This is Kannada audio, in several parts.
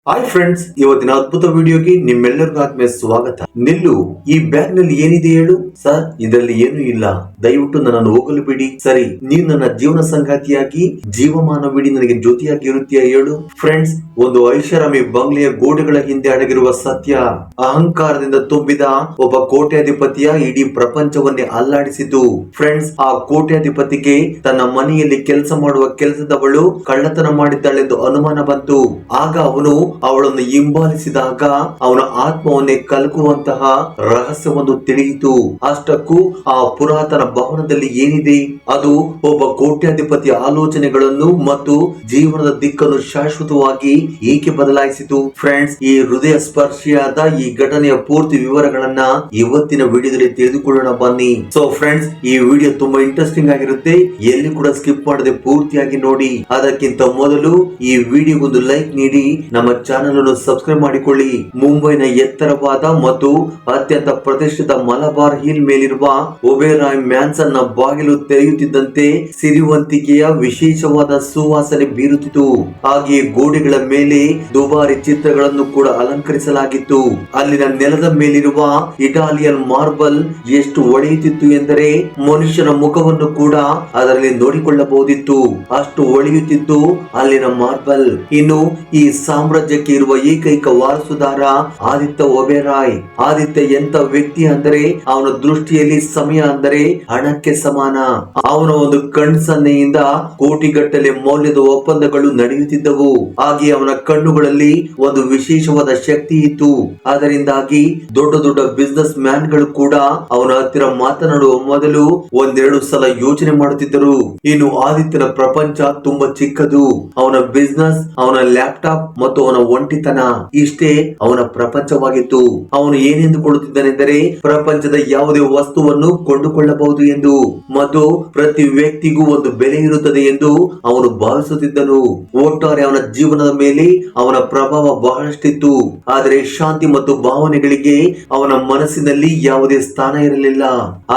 ಹಾಯ್ ಫ್ರೆಂಡ್ಸ್, ಇವತ್ತಿನ ಅದ್ಭುತ ವಿಡಿಯೋಗೆ ನಿಮ್ಮೆಲ್ಲರಿಗೂ ಆತ್ಮೀಯ ಸ್ವಾಗತ. ನಿಲ್ಲು, ಈ ಬ್ಯಾಗ್ ನಲ್ಲಿ ಏನಿದೆ ಹೇಳು. ಸರ್, ಇದರಲ್ಲಿ ಏನೂ ಇಲ್ಲ, ದಯವಿಟ್ಟು ನನ್ನನ್ನು ಹೋಗಲು ಬಿಡಿ. ಸರಿ, ನೀನು ನನ್ನ ಜೀವನ ಸಂಗಾತಿಯಾಗಿ ಜೀವಮಾನವಿಡೀ ನನಗೆ ಜೊತೆಯಾಗಿ ಇರುತ್ತೀಯ ಹೇಳು. ಫ್ರೆಂಡ್ಸ್, ಒಂದು ಐಷಾರಾಮಿ ಬಂಗ್ಲೆಯ ಗೋಡೆಗಳ ಹಿಂದೆ ಅಡಗಿರುವ ಸತ್ಯ, ಅಹಂಕಾರದಿಂದ ತುಂಬಿದ ಒಬ್ಬ ಕೋಟ್ಯಾಧಿಪತಿಯ ಇಡೀ ಪ್ರಪಂಚವನ್ನೇ ಅಲ್ಲಾಡಿಸಿತು. ಫ್ರೆಂಡ್ಸ್, ಆ ಕೋಟ್ಯಾಧಿಪತಿಗೆ ತನ್ನ ಮನೆಯಲ್ಲಿ ಕೆಲಸ ಮಾಡುವ ಕೆಲಸದವಳು ಕಳ್ಳತನ ಮಾಡಿದ್ದಾಳೆಂದು ಅನುಮಾನ ಬಂತು. ಆಗ ಅವನು ಅವಳನ್ನು ಹಿಂಬಾಲಿಸಿದಾಗ ಅವನ ಆತ್ಮವನ್ನೇ ಕಲಕುವಂತಹ ರಹಸ್ಯವೊಂದು ತಿಳಿಯಿತು. ಅಷ್ಟಕ್ಕೂ ಆ ಪುರಾತನ ಭವನದಲ್ಲಿ ಏನಿದೆ, ಅದು ಒಬ್ಬ ಕೋಟ್ಯಾಧಿಪತಿಯ ಆಲೋಚನೆಗಳನ್ನು ಮತ್ತು ಜೀವನದ ದಿಕ್ಕನ್ನು ಶಾಶ್ವತವಾಗಿ ಏಕೆ ಬದಲಾಯಿಸಿತು. ಫ್ರೆಂಡ್ಸ್, ಈ ಹೃದಯ ಸ್ಪರ್ಶಿಯಾದ ಈ ಘಟನೆಯ ಪೂರ್ತಿ ವಿವರಗಳನ್ನ ಇವತ್ತಿನ ವಿಡಿಯೋದಲ್ಲಿ ತಿಳಿದುಕೊಳ್ಳೋಣ ಬನ್ನಿ. ಸೊ ಫ್ರೆಂಡ್ಸ್, ಈ ವಿಡಿಯೋ ತುಂಬಾ ಇಂಟ್ರೆಸ್ಟಿಂಗ್ ಆಗಿರುತ್ತೆ, ಎಲ್ಲಿ ಕೂಡ ಸ್ಕಿಪ್ ಮಾಡದೆ ಪೂರ್ತಿಯಾಗಿ ನೋಡಿ. ಅದಕ್ಕಿಂತ ಮೊದಲು ಈ ವಿಡಿಯೋಗೊಂದು ಲೈಕ್ ನೀಡಿ ನಮ್ಮ ಚಾನೆಲ್ ಅನ್ನು ಸಬ್ಸ್ಕ್ರೈಬ್ ಮಾಡಿಕೊಳ್ಳಿ. ಮುಂಬೈನ ಎತ್ತರವಾದ ಮತ್ತು ಅತ್ಯಂತ ಪ್ರತಿಷ್ಠಿತ ಮಲಬಾರ್ ಹಿಲ್ ಮೇಲಿರುವ ಒಬೆರಾಯ್ ಮ್ಯಾನ್ಸನ್ ನ ಬಾಗಿಲು ತೆರೆಯುತ್ತಿದ್ದಂತೆ ಸಿರಿವಂತಿಕೆಯ ವಿಶೇಷವಾದ ಸುವಾಸನೆ ಬೀರುತ್ತಿತ್ತು. ಹಾಗೆಯೇ ಗೋಡೆಗಳ ಮೇಲೆ ದುಬಾರಿ ಚಿತ್ರಗಳನ್ನು ಕೂಡ ಅಲಂಕರಿಸಲಾಗಿತ್ತು. ಅಲ್ಲಿನ ನೆಲದ ಮೇಲಿರುವ ಇಟಾಲಿಯನ್ ಮಾರ್ಬಲ್ ಎಷ್ಟು ಹೊಳೆಯುತ್ತಿತ್ತು ಎಂದರೆ ಮನುಷ್ಯನ ಮುಖವನ್ನು ಕೂಡ ಅದರಲ್ಲಿ ನೋಡಿಕೊಳ್ಳಬಹುದಿತ್ತು, ಅಷ್ಟು ಹೊಳೆಯುತ್ತಿತ್ತು ಅಲ್ಲಿನ ಮಾರ್ಬಲ್. ಇನ್ನು ಈ ಸಾಮ್ರಾಜ್ಯಕ್ಕೆ ಇರುವ ಏಕೈಕ ವಾರಸುದಾರ ಆದಿತ್ಯ ಒಬೆರಾಯ್. ಆದಿತ್ಯ ಎಂತ ವ್ಯಕ್ತಿ ಅಂದರೆ ಅವನ ದೃಷ್ಟಿಯಲ್ಲಿ ಸಮಯ ಅಂದರೆ ಹಣಕ್ಕೆ ಸಮಾನ. ಅವನ ಒಂದು ಕಣ್ಸನ್ನೆಯಿಂದ ಕೋಟಿಗಟ್ಟಲೆ ಮೌಲ್ಯದ ಒಪ್ಪಂದಗಳು ನಡೆಯುತ್ತಿದ್ದವು. ಹಾಗೆ ಅವನ ಕಣ್ಣುಗಳಲ್ಲಿ ಒಂದು ವಿಶೇಷವಾದ ಶಕ್ತಿ ಇತ್ತು. ಅದರಿಂದಾಗಿ ದೊಡ್ಡ ದೊಡ್ಡ ಬಿಸಿನೆಸ್ ಮ್ಯಾನ್ ಗಳು ಕೂಡ ಅವನ ಹತ್ತಿರ ಮಾತನಾಡುವ ಮೊದಲು ಒಂದೆರಡು ಸಲ ಯೋಚನೆ ಮಾಡುತ್ತಿದ್ದರು. ಇನ್ನು ಆದಿತ್ಯನ ಪ್ರಪಂಚ ತುಂಬಾ ಚಿಕ್ಕದು. ಅವನ ಬಿಸಿನೆಸ್, ಅವನ ಲ್ಯಾಪ್ಟಾಪ್ ಮತ್ತು ಅವನ ಒಂಟಿತನ, ಇಷ್ಟೇ ಅವನ ಪ್ರಪಂಚವಾಗಿತ್ತು. ಅವನು ಏನೆಂದುಕೊಳ್ಳುತ್ತಿದ್ದನೆಂದರೆ ಪ್ರಪಂಚದ ಯಾವುದೇ ವಸ್ತುವನ್ನು ಕೊಂಡುಕೊಳ್ಳಬಹುದು ಎಂದು ಮತ್ತು ಪ್ರತಿ ವ್ಯಕ್ತಿಗೂ ಒಂದು ಬೆಲೆ ಇರುತ್ತದೆ ಎಂದು ಅವನು ಭಾವಿಸುತ್ತಿದ್ದನು. ಒಟ್ಟಾರೆ ಅವನ ಜೀವನದ ಮೇಲೆ ಅವನ ಪ್ರಭಾವ ಬಹಳಷ್ಟಿತ್ತು. ಆದರೆ ಶಾಂತಿ ಮತ್ತು ಭಾವನೆಗಳಿಗೆ ಅವನ ಮನಸ್ಸಿನಲ್ಲಿ ಯಾವುದೇ ಸ್ಥಾನ ಇರಲಿಲ್ಲ.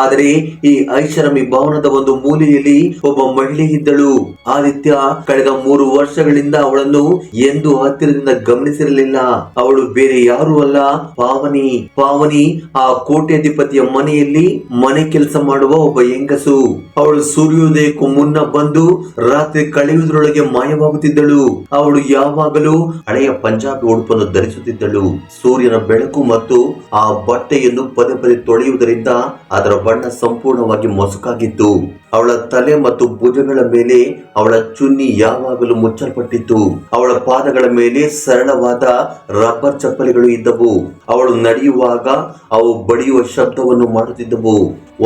ಆದರೆ ಈ ಐಷಾರಾಮಿ ಭವನದ ಒಂದು ಮೂಲೆಯಲ್ಲಿ ಒಬ್ಬ ಮಹಿಳೆ ಇದ್ದಳು. ಆದಿತ್ಯ ಕಳೆದ 3 ವರ್ಷಗಳಿಂದ ಅವಳನ್ನು ಎಂದು ಹತ್ತಿರದಿಂದ ಗಮನಿಸಿರಲಿಲ್ಲ. ಅವಳು ಬೇರೆ ಯಾರು ಅಲ್ಲ, ಪಾವನಿ. ಪಾವನಿ ಆ ಕೋಟ್ಯಾಧಿಪತಿಯ ಮನೆಯಲ್ಲಿ ಮನೆ ಕೆಲಸ ಮಾಡುವ ಒಬ್ಬ ಹೆಂಗಸು. ಅವಳು ಸೂರ್ಯೋದಯಕ್ಕೂ ಮುನ್ನ ಬಂದು ರಾತ್ರಿ ಕಳೆಯುವುದರೊಳಗೆ ಮಾಯವಾಗುತ್ತಿದ್ದಳು. ಅವಳು ಯಾವಾಗಲೂ ಹಳೆಯ ಪಂಜಾಬಿ ಉಡುಪನ್ನು ಧರಿಸುತ್ತಿದ್ದಳು. ಸೂರ್ಯನ ಬೆಳಕು ಮತ್ತು ಆ ಬಟ್ಟೆಯನ್ನು ಪದೇ ಪದೇ ತೊಳೆಯುವುದರಿಂದ ಅದರ ಬಣ್ಣ ಸಂಪೂರ್ಣವಾಗಿ ಮೊಸಕಾಗಿತ್ತು. ಅವಳ ತಲೆ ಮತ್ತು ಭುಜಗಳ ಮೇಲೆ ಅವಳ ಚುನ್ನಿ ಯಾವಾಗಲೂ ಮುಚ್ಚಲ್ಪಟ್ಟಿತ್ತು. ಅವಳ ಪಾದಗಳ ಮೇಲೆ ಸರಳವಾದ ರಬ್ಬರ್ ಚಪ್ಪಲಿಗಳು ಇದ್ದವು. ಅವಳು ನಡೆಯುವಾಗ ಅವು ಬಡಿಯುವ ಶಬ್ದವನ್ನು ಮಾಡುತ್ತಿದ್ದವು.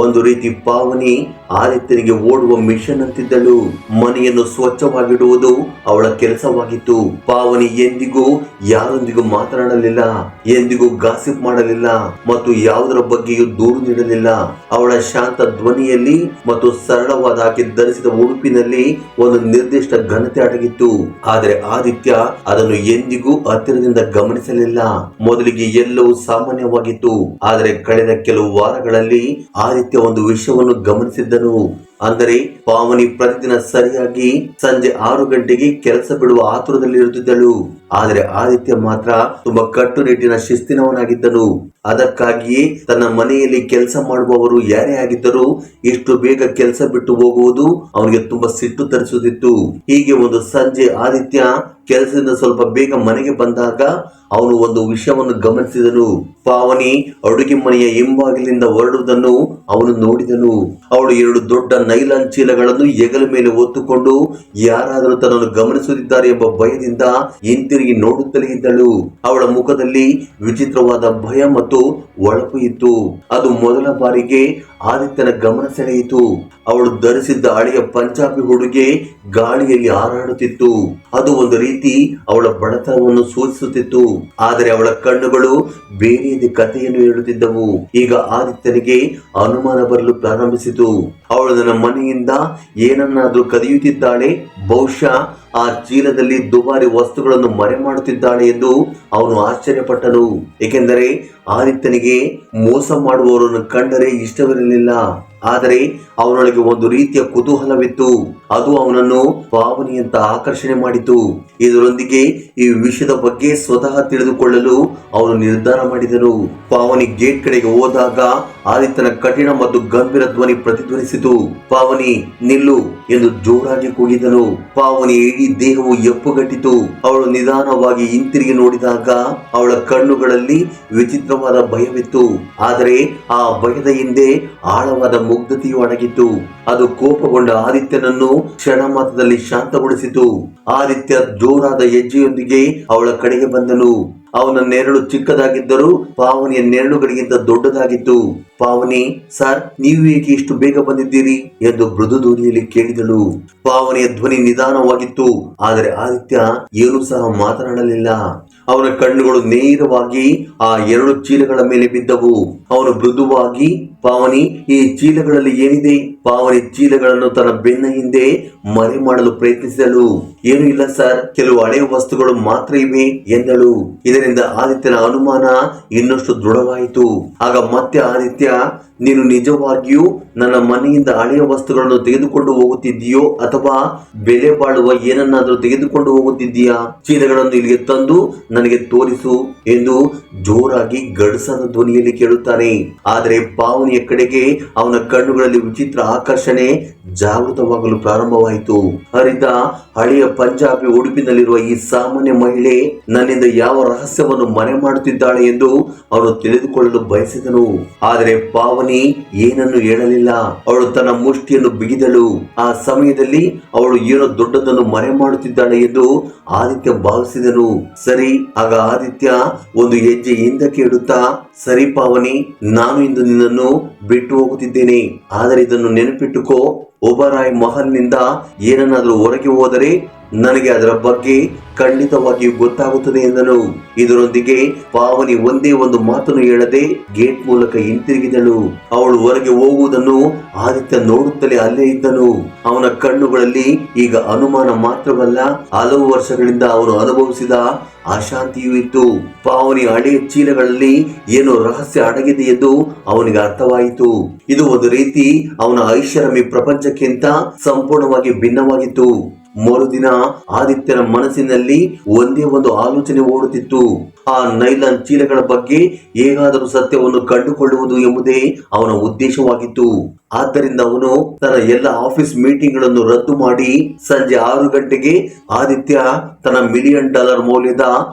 ಒಂದು ರೀತಿ ಪಾವನಿ ಆದಿತ್ಯನಿಗೆ ಓಡುವ ಮಿಷನ್ ಅಂತಿದ್ದಳು. ಮನೆಯನ್ನು ಸ್ವಚ್ಛವಾಗಿಡುವುದು ಅವಳ ಕೆಲಸವಾಗಿತ್ತು. ಪಾವನಿ ಎಂದಿಗೂ ಯಾರೊಂದಿಗೂ ಮಾತನಾಡಲಿಲ್ಲ, ಎಂದಿಗೂ ಗಾಸಿಪ್ ಮಾಡಲಿಲ್ಲ ಮತ್ತು ಯಾವುದರ ಬಗ್ಗೆಯೂ ದೂರು ನೀಡಲಿಲ್ಲ. ಅವಳ ಶಾಂತ ಧ್ವನಿಯಲ್ಲಿ ಮತ್ತು ಸರಳವಾದ ಆಕೆ ಧರಿಸಿದ ಉಡುಪಿನಲ್ಲಿ ಒಂದು ನಿರ್ದಿಷ್ಟ ಘನತೆ ಅಡಗಿತ್ತು. ಆದರೆ ಆದಿತ್ಯ ಅದನ್ನು ಎಂದಿಗೂ ಹತ್ತಿರದಿಂದ ಗಮನಿಸಲಿಲ್ಲ. ಮೊದಲಿಗೆ ಎಲ್ಲವೂ ಸಾಮಾನ್ಯವಾಗಿತ್ತು. ಆದರೆ ಕಳೆದ ಕೆಲವು ವಾರಗಳಲ್ಲಿ ಆದಿತ್ಯ ಒಂದು ವಿಷಯವನ್ನು ಗಮನಿಸಿದ್ದನು. ಅಂದರೆ ಪಾವನಿ ಪ್ರತಿದಿನ ಸರಿಯಾಗಿ ಸಂಜೆ 6 ಗಂಟೆಗೆ ಕೆಲಸ ಬಿಡುವ ಆತುರದಲ್ಲಿ ಇರುತ್ತಿದ್ದಳು. ಆದರೆ ಆದಿತ್ಯ ಮಾತ್ರ ತುಂಬಾ ಕಟ್ಟುನಿಟ್ಟಿನ ಶಿಸ್ತಿನವನಾಗಿದ್ದನು. ಅದಕ್ಕಾಗಿಯೇ ತನ್ನ ಮನೆಯಲ್ಲಿ ಕೆಲಸ ಮಾಡುವವರು ಯಾರೇ ಆಗಿದ್ದರೂ ಇಷ್ಟು ಬೇಗ ಕೆಲಸ ಬಿಟ್ಟು ಹೋಗುವುದು ಅವನಿಗೆ ತುಂಬಾ ಸಿಟ್ಟು ತರಿಸುತ್ತಿತ್ತು. ಹೀಗೆ ಒಂದು ಸಂಜೆ ಆದಿತ್ಯ ಕೆಲಸದಿಂದ ಸ್ವಲ್ಪ ಬೇಗ ಮನೆಗೆ ಬಂದಾಗ ಅವನು ಒಂದು ವಿಷಯವನ್ನು ಗಮನಿಸಿದನು. ಪಾವನಿ ಅಡುಗೆ ಮನೆಯ ಹಿಂಬಾಗಿಲಿಂದ ಹೊರಡುವುದನ್ನು ಅವನು ನೋಡಿದನು. ಅವಳು 2 ದೊಡ್ಡ ನೈಲಾನ್ ಚೀಲಗಳನ್ನು ಹೆಗಲ ಮೇಲೆ ಹೊತ್ತುಕೊಂಡು ಯಾರಾದರೂ ತನ್ನನ್ನು ಗಮನಿಸುತ್ತಿದ್ದಾರೆ ಎಂಬ ಭಯದಿಂದ ಹಿಂತಿರುಗಿ ನೋಡುತ್ತಲೇ ಇದ್ದಳು. ಅವಳ ಮುಖದಲ್ಲಿ ವಿಚಿತ್ರವಾದ ಭಯ ಮತ್ತು ಒಳಪು ಇತ್ತು. ಅದು ಮೊದಲ ಬಾರಿಗೆ ಆದಿತ್ಯನ ಗಮನ ಸೆಳೆಯಿತು. ಅವಳು ಧರಿಸಿದ್ದ ಹಳೆಯ ಪಂಜಾಬಿ ಉಡುಗೆ ಗಾಳಿಯಲ್ಲಿ ಹಾರಾಡುತ್ತಿತ್ತು. ಅದು ಒಂದು ರೀತಿ ಅವಳ ಬಡತನವನ್ನು ಸೂಚಿಸುತ್ತಿತ್ತು. ಆದರೆ ಅವಳ ಕಣ್ಣುಗಳು ಬೇರೆಯದೇ ಕಥೆಯನ್ನು ಹೇಳುತ್ತಿದ್ದವು. ಈಗ ಆದಿತ್ಯನಿಗೆ ಅನುಮಾನ ಬರಲು ಪ್ರಾರಂಭಿಸಿತು. ಅವಳು ನನ್ನ ಮನೆಯಿಂದ ಏನನ್ನಾದ್ರೂ ಕದಿಯುತ್ತಿದ್ದಾಳೆ, ಬಹುಶಃ ಆ ಚೀಲದಲ್ಲಿ ದುಬಾರಿ ವಸ್ತುಗಳನ್ನು ಮರೆ ಮಾಡುತ್ತಿದ್ದಾಳೆ ಎಂದು ಅವನು ಆಶ್ಚರ್ಯಪಟ್ಟನು. ಏಕೆಂದರೆ ಆದಿತ್ಯನಿಗೆ ಮೋಸ ಮಾಡುವವರನ್ನು ಕಂಡರೆ ಇಷ್ಟವಿರಲಿಲ್ಲ. ಆದರೆ ಅವನೊಳಗೆ ಒಂದು ರೀತಿಯ ಕುತೂಹಲವಿತ್ತು. ಅದು ಅವನನ್ನು ಪಾವನಿಯಂತ ಆಕರ್ಷಣೆ ಮಾಡಿತು. ಇದರೊಂದಿಗೆ ಈ ವಿಷಯದ ಬಗ್ಗೆ ಸ್ವತಃ ತಿಳಿದುಕೊಳ್ಳಲು ಅವನು ನಿರ್ಧಾರ ಮಾಡಿದನು. ಪಾವನಿ ಗೇಟ್ ಕಡೆಗೆ ಹೋದಾಗ ಆದಿತ್ಯನ ಕಠಿಣ ಮತ್ತು ಗಂಭೀರ ಧ್ವನಿ ಪ್ರತಿಧ್ವನಿಸಿತು. ಪಾವನಿ, ನಿಲ್ಲು ಎಂದು ಜೋರಾಗಿ ಕೂಗಿದನು. ಪಾವನಿ ಇಡೀ ದೇಹವು ಎಪ್ಪುಗಟ್ಟಿತು. ಅವಳು ನಿಧಾನವಾಗಿ ಹಿಂತಿರುಗಿ ನೋಡಿದಾಗ ಅವಳ ಕಣ್ಣುಗಳಲ್ಲಿ ವಿಚಿತ್ರವಾದ ಭಯವಿತ್ತು. ಆದರೆ ಆ ಭಯದ ಹಿಂದೆ ಆಳವಾದ ಮುಗ್ಧತೆಯು ಅಡಗಿತ್ತು. ಅದು ಕೋಪಗೊಂಡ ಆದಿತ್ಯನನ್ನು ಕ್ಷಣ ಮಾತ್ರದಲ್ಲಿ ಶಾಂತಗೊಳಿಸಿತು. ಆದಿತ್ಯ ಜೋರಾದ ಹೆಜ್ಜೆಯೊಂದಿಗೆ ಅವಳ ಕಡೆಗೆ ಬಂದನು. ಅವನ ನೆರಳು ಚಿಕ್ಕದಾಗಿದ್ದರೂ ಪಾವನಿಯ ನೆರಳುಗಳಿಗಿಂತ ದೊಡ್ಡದಾಗಿತ್ತು. ಪಾವನಿ, ಸರ್, ನೀವು ಏಕೆ ಇಷ್ಟು ಬೇಗ ಬಂದಿದ್ದೀರಿ ಎಂದು ಮೃದು ಧ್ವನಿಯಲ್ಲಿ ಕೇಳಿದಳು. ಪಾವನಿಯ ಧ್ವನಿ ನಿಧಾನವಾಗಿತ್ತು, ಆದರೆ ಆದಿತ್ಯ ಏನೂ ಸಹ ಮಾತನಾಡಲಿಲ್ಲ. ಅವನ ಕಣ್ಣುಗಳು ನೇರವಾಗಿ ಆ 2 ಚೀಲಗಳ ಮೇಲೆ ಬಿದ್ದವು. ಅವನು ಮೃದುವಾಗಿ, ಪಾವನಿ, ಈ ಚೀಲಗಳಲ್ಲಿ ಏನಿದೆ? ಪಾವನಿ ಚೀಲಗಳನ್ನು ತನ್ನ ಬೆನ್ನ ಹಿಂದೆ ಮರೆ ಮಾಡಲು ಪ್ರಯತ್ನಿಸಿದಳು. ಏನೂ ಇಲ್ಲ ಸರ್, ಕೆಲವು ಹಳೆಯ ವಸ್ತುಗಳು ಮಾತ್ರ ಇವೆ ಎಂದಳು. ಇದರಿಂದ ಆದಿತ್ಯನ ಅನುಮಾನ ಇನ್ನಷ್ಟು ದೃಢವಾಯಿತು. ಆಗ ಮತ್ತೆ ಆದಿತ್ಯ, ನೀನು ನಿಜವಾಗಿಯೂ ನನ್ನ ಮನೆಯಿಂದ ಹಳೆಯ ವಸ್ತುಗಳನ್ನು ತೆಗೆದುಕೊಂಡು ಹೋಗುತ್ತಿದ್ದೀಯೋ ಅಥವಾ ಬೆಲೆ ಬಾಳುವ ಏನನ್ನಾದರೂ ತೆಗೆದುಕೊಂಡು ಹೋಗುತ್ತಿದ್ದೀಯಾ? ಚೀಲಗಳನ್ನು ಇಲ್ಲಿಗೆ ತಂದು ನನಗೆ ತೋರಿಸು ಎಂದು ಜೋರಾಗಿ ಗಡಸಾದ ಧ್ವನಿಯಲ್ಲಿ ಕೇಳುತ್ತಾನೆ. ಆದರೆ ಪಾವನಿಯ ಕಡೆಗೆ ಅವನ ಕಣ್ಣುಗಳಲ್ಲಿ ವಿಚಿತ್ರ ಆಕರ್ಷಣೆ ಜಾಗೃತವಾಗಲು ಪ್ರಾರಂಭವಾಯಿತು. ಹರಿದ ಹಳೆಯ ಪಂಜಾಬಿ ಉಡುಪಿನಲ್ಲಿರುವ ಈ ಸಾಮಾನ್ಯ ಮಹಿಳೆ ನನ್ನಿಂದ ಯಾವ ರಹಸ್ಯವನ್ನು ಮರೆ ಮಾಡುತ್ತಿದ್ದಾಳೆ ಎಂದು ಅವನು ತಿಳಿದುಕೊಳ್ಳಲು ಬಯಸಿದನು. ಆದರೆ ಪಾವನಿ ಏನನ್ನು ಹೇಳಲಿಲ್ಲ. ಅವಳು ತನ್ನ ಮುಷ್ಟಿಯನ್ನು ಬಿಗಿದಳು. ಆ ಸಮಯದಲ್ಲಿ ಅವಳು ಏನೋ ದೊಡ್ಡದನ್ನು ಮರೆ ಮಾಡುತ್ತಿದ್ದಾಳೆ ಎಂದು ಆದಿತ್ಯ ಭಾವಿಸಿದನು. ಸರಿ, ಆಗ ಆದಿತ್ಯ ಒಂದು ಹೆಜ್ಜೆ ಹಿಂದಕ್ಕೆ ಇಡುತ್ತಾ, ಸರಿ ಪಾವನಿ, ನಾನು ಇಂದು ನಿನ್ನನ್ನು ಬಿಟ್ಟು ಹೋಗುತ್ತಿದ್ದೇನೆ. ಆದರೆ ಇದನ್ನು ನೆನಪಿಟ್ಟುಕೋ, ಒಬರಾಯ್ ಮಹಲ್ನಿಂದ ಏನನ್ನಾದರೂ ಹೊರಗೆ ಹೋದರೆ ನನಗೆ ಅದರ ಬಗ್ಗೆ ಖಂಡಿತವಾಗಿಯೂ ಗೊತ್ತಾಗುತ್ತದೆ ಎಂದನು. ಇದರೊಂದಿಗೆ ಪಾವನಿ ಒಂದೇ ಒಂದು ಮಾತನ್ನು ಹೇಳದೆ ಗೇಟ್ ಮೂಲಕ ಹಿಂತಿರುಗಿದಳು. ಅವಳು ಹೊರಗೆ ಹೋಗುವುದನ್ನು ಆದಿತ್ಯ ನೋಡುತ್ತಲೇ ಅಲ್ಲೇ ಇದ್ದನು. ಅವನ ಕಣ್ಣುಗಳಲ್ಲಿ ಈಗ ಅನುಮಾನ ಮಾತ್ರವಲ್ಲ, ಹಲವು ವರ್ಷಗಳಿಂದ ಅವನು ಅನುಭವಿಸಿದ ಅಶಾಂತಿಯೂ ಇತ್ತು. ಪಾವನಿ ಹಳೆಯ ಚೀಲಗಳಲ್ಲಿ ಏನೋ ರಹಸ್ಯ ಅಡಗಿದೆ ಎಂದು ಅವನಿಗೆ ಅರ್ಥವಾಯಿತು. ಇದು ಒಂದು ರೀತಿ ಅವನ ಐಷಾರಾಮಿ ಪ್ರಪಂಚಕ್ಕಿಂತ ಸಂಪೂರ್ಣವಾಗಿ ಭಿನ್ನವಾಗಿತ್ತು. ಮರುದಿನ ಆದಿತ್ಯನ ಮನಸ್ಸಿನಲ್ಲಿ ಒಂದೇ ಒಂದು ಆಲೋಚನೆ ಓಡುತ್ತಿತ್ತು. ಆ ನೈಲಾನ್ ಚೀಲಗಳ ಬಗ್ಗೆ ಹೇಗಾದರೂ ಸತ್ಯವನ್ನು ಕಂಡುಕೊಳ್ಳುವುದು ಎಂಬುದೇ ಅವನ ಉದ್ದೇಶವಾಗಿತ್ತು. ಆದ್ದರಿಂದ ಅವನು ತನ್ನ ಎಲ್ಲ ಆಫೀಸ್ ಮೀಟಿಂಗ್ ಗಳನ್ನು ರದ್ದು ಮಾಡಿ ಸಂಜೆ 6 ಗಂಟೆಗೆ ಆದಿತ್ಯ ತನ್ನ $1 ಮಿಲಿಯನ್ ಮೌಲ್ಯದ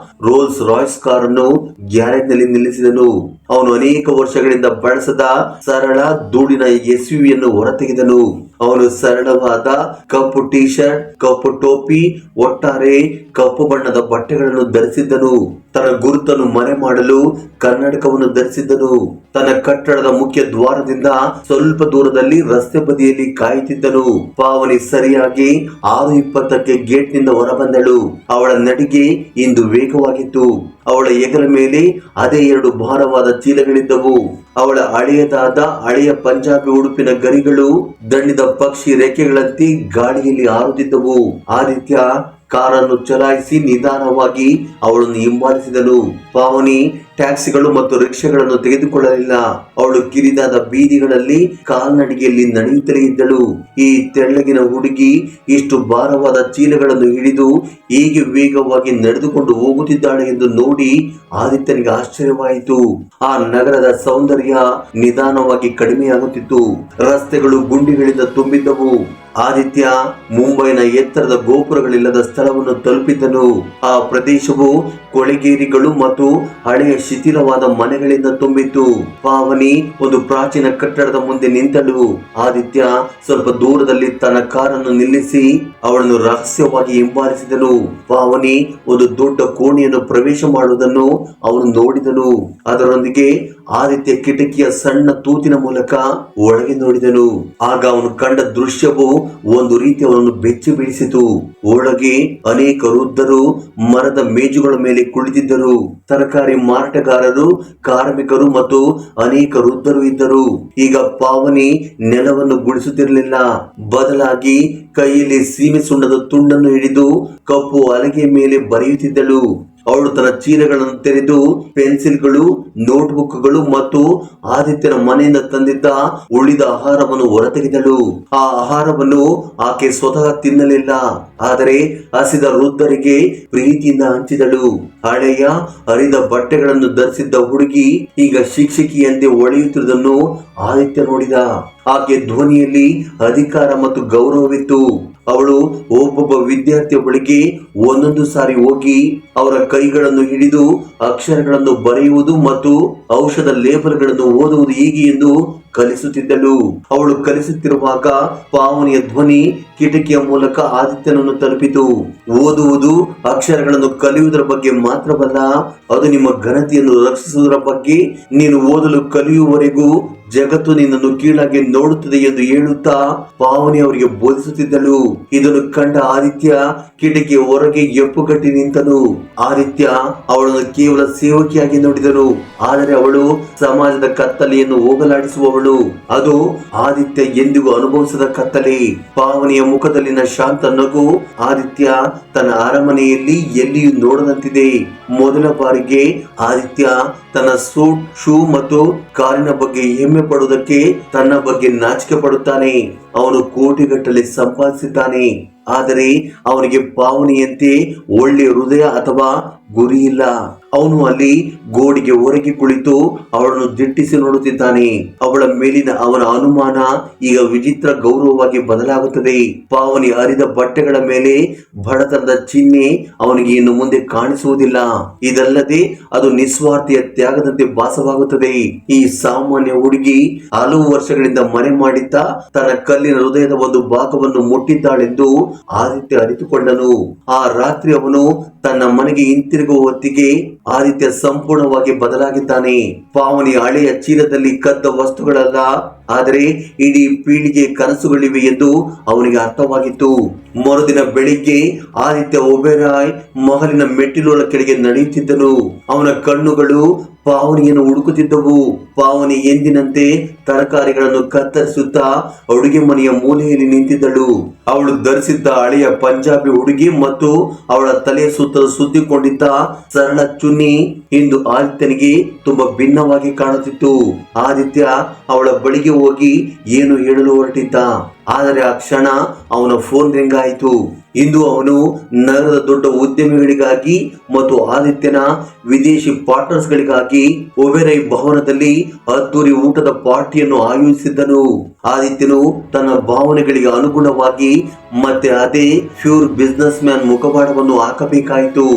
ರೋಲ್ಸ್ ರಾಯ್ಸ್ ಕಾರನ್ನು ಗ್ಯಾರೇಜ್ ನಲ್ಲಿ ನಿಲ್ಲಿಸಿದನು. ಅವನು ಅನೇಕ ವರ್ಷಗಳಿಂದ ಬಳಸದ ಸರಳ ಧೂಳಿನ SUV ಹೊರತೆಗೆದನು. ಅವನು ಸರಳವಾದ ಕಪ್ಪು ಟಿ ಶರ್ಟ್, ಕಪ್ಪು ಟೋಪಿ, ಒಟ್ಟಾರೆ ಕಪ್ಪು ಬಣ್ಣದ ಬಟ್ಟೆಗಳನ್ನು ಧರಿಸಿದ್ದನು. ತನ್ನ ಗುರುತನ್ನು ಮರೆ ಮಾಡಲು ಕನ್ನಡಕವನ್ನು ಧರಿಸಿದ್ದನು. ತನ್ನ ಕಟ್ಟಡದ ಮುಖ್ಯ ದ್ವಾರದಿಂದ ಸ್ವಲ್ಪ ದೂರದಲ್ಲಿ ರಸ್ತೆ ಬದಿಯಲ್ಲಿ ಕಾಯುತ್ತಿದ್ದನು. ಪಾವನಿ ಸರಿಯಾಗಿ 6:20ಕ್ಕೆ ಗೇಟ್ ನಿಂದ ಹೊರಬಂದಳು. ಅವಳ ನಡಿಗೆ ಇಂದು ವೇಗವಾಗಿತ್ತು. ಅವಳ ಹೆಗಲ ಮೇಲೆ ಅದೇ 2 ಭಾರವಾದ ಚೀಲಗಳಿದ್ದವು. ಅವಳ ಹಳೆಯ ಪಂಜಾಬಿ ಉಡುಪಿನ ಗರಿಗಳು ದಣ್ಣಿದ ಪಕ್ಷಿ ರೆಕ್ಕೆಗಳಂತೆ ಗಾಳಿಯಲ್ಲಿ ಹಾರುತ್ತಿದ್ದವು. ಆದಿತ್ಯ ಕಾರನ್ನು ಚಲಾಯಿಸಿ ನಿಧಾನವಾಗಿ ಅವಳನ್ನು ಹಿಂಬಾಲಿಸಿದನು. ಪಾವನಿ ಟ್ಯಾಕ್ಸಿಗಳು ಮತ್ತು ರಿಕ್ಷಾಗಳನ್ನು ತೆಗೆದುಕೊಳ್ಳಲಿಲ್ಲ. ಅವಳು ಕಿರಿದಾದ ಬೀದಿಗಳಲ್ಲಿ ಕಾಲ್ನಡಿಗೆಯಲ್ಲಿ ನಡೆಯುತ್ತಲೇ ಇದ್ದಳು. ಈ ತೆಳ್ಳಗಿನ ಹುಡುಗಿ ಇಷ್ಟು ಭಾರವಾದ ಚೀಲಗಳನ್ನು ಹಿಡಿದು ಹೀಗೆ ವೇಗವಾಗಿ ನಡೆದುಕೊಂಡು ಹೋಗುತ್ತಿದ್ದಾಳೆ ಎಂದು ನೋಡಿ ಆದಿತ್ಯನಿಗೆ ಆಶ್ಚರ್ಯವಾಯಿತು. ಆ ನಗರದ ಸೌಂದರ್ಯ ನಿಧಾನವಾಗಿ ಕಡಿಮೆಯಾಗುತ್ತಿತ್ತು. ರಸ್ತೆಗಳು ಗುಂಡಿಗಳಿಂದ ತುಂಬಿದ್ದವು. ಆದಿತ್ಯ ಮುಂಬೈನ ಎತ್ತರದ ಗೋಪುರಗಳಿಲ್ಲದ ಸ್ಥಳವನ್ನು ತಲುಪಿದ್ದನು. ಆ ಪ್ರದೇಶವು ಕೊಳೆಗೇರಿಗಳು ಮತ್ತು ಹಳೆಯ ಶಿಥಿಲವಾದ ಮನೆಗಳಿಂದ ತುಂಬಿತ್ತು. ಪಾವನಿ ಒಂದು ಪ್ರಾಚೀನ ಕಟ್ಟಡದ ಮುಂದೆ ನಿಂತಳು. ಆದಿತ್ಯ ಸ್ವಲ್ಪ ದೂರದಲ್ಲಿ ತನ್ನ ಕಾರನ್ನು ನಿಲ್ಲಿಸಿ ಅವಳನ್ನು ರಹಸ್ಯವಾಗಿ ಹಿಂಬಾಲಿಸಿದನು. ಪಾವನಿ ಒಂದು ದೊಡ್ಡ ಕೋಣೆಯನ್ನು ಪ್ರವೇಶ ಮಾಡುವುದನ್ನು ಅವನು ನೋಡಿದನು. ಅದರೊಂದಿಗೆ ಆದಿತ್ಯ ಕಿಟಕಿಯ ಸಣ್ಣ ತೂತಿನ ಮೂಲಕ ಒಳಗೆ ನೋಡಿದನು. ಆಗ ಅವನು ಕಂಡ ದೃಶ್ಯವು ಒಂದು ರೀತಿ ಅವನನ್ನು ಬೆಚ್ಚಿ ಬೀಳಿಸಿತು. ಒಳಗೆ ಅನೇಕ ವೃದ್ಧರು ಮರದ ಮೇಜುಗಳ ಮೇಲೆ ಕುಳಿತಿದ್ದರು. ತರಕಾರಿ ಮಾರಾಟಗಾರರು, ಕಾರ್ಮಿಕರು ಮತ್ತು ಅನೇಕ ವೃದ್ಧರು ಇದ್ದರು. ಈಗ ಪಾವನಿ ನೆಲವನ್ನು ಗುಡಿಸುತ್ತಿರಲಿಲ್ಲ. ಬದಲಾಗಿ ಕೈಯಲ್ಲಿ ಸೀಮೆ ಸುಣ್ಣದ ತುಂಡನ್ನು ಹಿಡಿದು ಕಪ್ಪು ಹಲಗೆ ಮೇಲೆ ಬರೆಯುತ್ತಿದ್ದಳು. ಅವಳು ತನ್ನ ಚೀಲಗಳನ್ನು ತೆರೆದು ಪೆನ್ಸಿಲ್ಗಳು, ನೋಟ್ಬುಕ್ಗಳು ಮತ್ತು ಆದಿತ್ಯನ ಮನೆಯಿಂದ ತಂದಿದ್ದ ಉಳಿದ ಆಹಾರವನ್ನು ಹೊರತೆಗೆದಳು. ಆ ಆಹಾರವನ್ನು ಆಕೆ ಸ್ವತಃ ತಿನ್ನಲಿಲ್ಲ, ಆದರೆ ಹಸಿದ ವೃದ್ಧರಿಗೆ ಪ್ರೀತಿಯಿಂದ ಹಂಚಿದಳು. ಹಳೆಯ ಹರಿದ ಬಟ್ಟೆಗಳನ್ನು ಧರಿಸಿದ್ದ ಹುಡುಗಿ ಈಗ ಶಿಕ್ಷಕಿಯಂತೆ ಹೊಳೆಯುತ್ತಿರುವುದನ್ನು ಆದಿತ್ಯ ನೋಡಿದ. ಆಕೆ ಧ್ವನಿಯಲ್ಲಿ ಅಧಿಕಾರ ಮತ್ತು ಗೌರವವಿತ್ತು. ಅವಳು ಒಬ್ಬೊಬ್ಬ ವಿದ್ಯಾರ್ಥಿಯ ಬಳಿಗೆ ಒಂದೊಂದು ಸಾರಿ ಹೋಗಿ ಅವರ ಕೈಗಳನ್ನು ಹಿಡಿದು ಅಕ್ಷರಗಳನ್ನು ಬರೆಯುವುದು ಮತ್ತು ಔಷಧ ಲೇಬಲ್ಗಳನ್ನು ಓದುವುದು ಹೀಗೆ ಎಂದು ಕಲಿಸುತ್ತಿದ್ದಳು. ಅವಳು ಕಲಿಸುತ್ತಿರುವಾಗ ಪಾವನಿಯ ಧ್ವನಿ ಕಿಟಕಿಯ ಮೂಲಕ ಆದಿತ್ಯನನ್ನು ತಲುಪಿತು. ಓದುವುದು ಅಕ್ಷರಗಳನ್ನು ಕಲಿಯುವುದರ ಬಗ್ಗೆ ಮಾತ್ರವಲ್ಲ, ಅದು ನಿಮ್ಮ ಘನತೆಯನ್ನು ರಕ್ಷಿಸುವುದರ ಬಗ್ಗೆ. ನೀನು ಓದಲು ಕಲಿಯುವವರೆಗೂ ಜಗತ್ತು ನಿನ್ನನ್ನು ಕೀಳಾಗಿ ನೋಡುತ್ತದೆ ಎಂದು ಹೇಳುತ್ತಾ ಪಾವನಿ ಅವರಿಗೆ ಬೋಧಿಸುತ್ತಿದ್ದಳು. ಇದನ್ನು ಕಂಡ ಆದಿತ್ಯ ಕಿಟಕಿಯ ಹೊರಗೆ ಎಪ್ಪುಗಟ್ಟಿ ನಿಂತನು. ಆದಿತ್ಯ ಅವಳನ್ನು ಕೇವಲ ಸೇವಕಿಯಾಗಿ ನೋಡಿದನು, ಆದರೆ ಅವಳು ಸಮಾಜದ ಕತ್ತಲೆಯನ್ನು ಹೋಗಲಾಡಿಸುವವಳು. ಅದು ಆದಿತ್ಯ ಎಂದಿಗೂ ಅನುಭವಿಸದ ಕತ್ತಲೆ. ಪಾವನಿಯ ಮುಖದಲ್ಲಿನ ಶಾಂತ ನಗು ಆದಿತ್ಯ ತನ್ನ ಅರಮನೆಯಲ್ಲಿ ಎಲ್ಲಿಯೂ ನೋಡದಂತಿದೆ. ಮೊದಲ ಬಾರಿಗೆ ಆದಿತ್ಯ ತನ್ನ ಸೂಟ್, ಶೂ ಮತ್ತು ಕಾರಿನ ಬಗ್ಗೆ ಹೆಮ್ಮೆ ಪಡುವುದಕ್ಕೆ ತನ್ನ ಬಗ್ಗೆ ನಾಚಿಕೆ ಪಡುತ್ತಾನೆ. ಅವನು ಕೋಟಿಗಟ್ಟಲೆ ಸಂಪಾದಿಸಿದ್ದಾನೆ, ಆದರೆ ಅವನಿಗೆ ಪಾವನಿಯಂತೆ ಒಳ್ಳೆಯ ಹೃದಯ ಅಥವಾ ಗುರಿ ಇಲ್ಲ. ಅವನು ಅಲ್ಲಿ ಗೋಡೆಗೆ ಹೊರಗೆ ಕುಳಿತು ಅವಳನ್ನು ದಿಟ್ಟಿಸಿ ನೋಡುತ್ತಿದ್ದಾನೆ. ಅವಳ ಮೇಲಿನ ಅವನ ಅನುಮಾನ ಈಗ ವಿಚಿತ್ರ ಗೌರವವಾಗಿ ಬದಲಾಗುತ್ತದೆ. ಪಾವನಿ ಹರಿದ ಬಟ್ಟೆಗಳ ಮೇಲೆ ಬಡತನದ ಚಿಹ್ನೆ ಅವನಿಗೆ ಇನ್ನು ಮುಂದೆ ಕಾಣಿಸುವುದಿಲ್ಲ. ಇದಲ್ಲದೆ ಅದು ನಿಸ್ವಾರ್ಥಿಯ ತ್ಯಾಗದಂತೆ ಭಾಸವಾಗುತ್ತದೆ. ಈ ಸಾಮಾನ್ಯ ಹುಡುಗಿ ಹಲವು ವರ್ಷಗಳಿಂದ ಮನೆ ಮಾಡಿದ್ದ ತನ್ನ ಕಲ್ಲಿನ ಹೃದಯದ ಒಂದು ಭಾಗವನ್ನು ಮುಟ್ಟಿದ್ದಾಳೆಂದು ಆದಿತ್ಯ ಅರಿತುಕೊಂಡನು. ಆ ರಾತ್ರಿ ಅವನು ತನ್ನ ಮನೆಗೆ ಹಿಂತಿರುಗುವ ಹೊತ್ತಿಗೆ ಆದಿತ್ಯ ಸಂಪೂರ್ಣವಾಗಿ ಬದಲಾಗಿದ್ದಾನೆ. ಪಾವನಿ ಹಳೆಯ ಚೀಲದಲ್ಲಿ ಕದ್ದ ವಸ್ತುಗಳಲ್ಲ, ಆದರೆ ಇಡೀ ಪೀಳಿಗೆ ಕನಸುಗಳಿವೆ ಎಂದು ಅವನಿಗೆ ಅರ್ಥವಾಗಿತ್ತು. ಮರುದಿನ ಬೆಳಿಗ್ಗೆ ಆದಿತ್ಯ ಒಬೆರಾಯ್ ಮಹಲಿನ ಮೆಟ್ಟಿಲುಗಳ ಕೆಳಗೆ ನಡೆಯುತ್ತಿದ್ದನು. ಅವನ ಕಣ್ಣುಗಳು ಪಾವನಿಯನ್ನು ಹುಡುಕುತ್ತಿದ್ದವು. ಪಾವನಿ ಎಂದಿನಂತೆ ತರಕಾರಿಗಳನ್ನು ಕತ್ತರಿಸುತ್ತಾ ಅಡುಗೆ ಮನೆಯ ಮೂಲೆಯಲ್ಲಿ ನಿಂತಿದ್ದಳು. ಅವಳು ಧರಿಸಿದ್ದ ಹಳೆಯ ಪಂಜಾಬಿ ಉಡುಗೆ ಮತ್ತು ಅವಳ ತಲೆಯ ಸುತ್ತಲೂ ಸುತ್ತಿಕೊಂಡಿದ್ದ ಸರಳ ಚುನ್ನಿ ಇಂದು ಆದಿತ್ಯನಿಗೆ ತುಂಬಾ ಭಿನ್ನವಾಗಿ ಕಾಣುತ್ತಿತ್ತು. ಆದಿತ್ಯ ಅವಳ ಬಳಿಗೆ ಹೋಗಿ ಏನು ಹೇಳಲು ಹೊರಟಿದ್ದ, ಆದರೆ ಆ ಕ್ಷಣ ಅವನ ಫೋನ್ ರಿಂಗ್ ಆಯಿತು. ಇಂದು ಅವನು ನಗರದ ದೊಡ್ಡ ಉದ್ಯಮಿಗಳಿಗಾಗಿ ಮತ್ತು ಆದಿತ್ಯನ ವಿದೇಶಿ ಪಾರ್ಟ್ನರ್ಸ್ ಗಳಿಗಾಗಿ ಒಬೆರೈ ಭವನದಲ್ಲಿ ಅದ್ದೂರಿ ಊಟದ ಪಾರ್ಟಿಯನ್ನು ಆಯೋಜಿಸಿದ್ದನು. ಆದಿತ್ಯನು ತನ್ನ ಭಾವನೆಗಳಿಗೆ ಅನುಗುಣವಾಗಿ ಮತ್ತೆ ಅದೇ ಪ್ಯೂರ್ ಬಿಸಿನೆಸ್ ಮ್ಯಾನ್ ಮುಖವಾಡವನ್ನು ಹಾಕಬೇಕಾಯಿತು.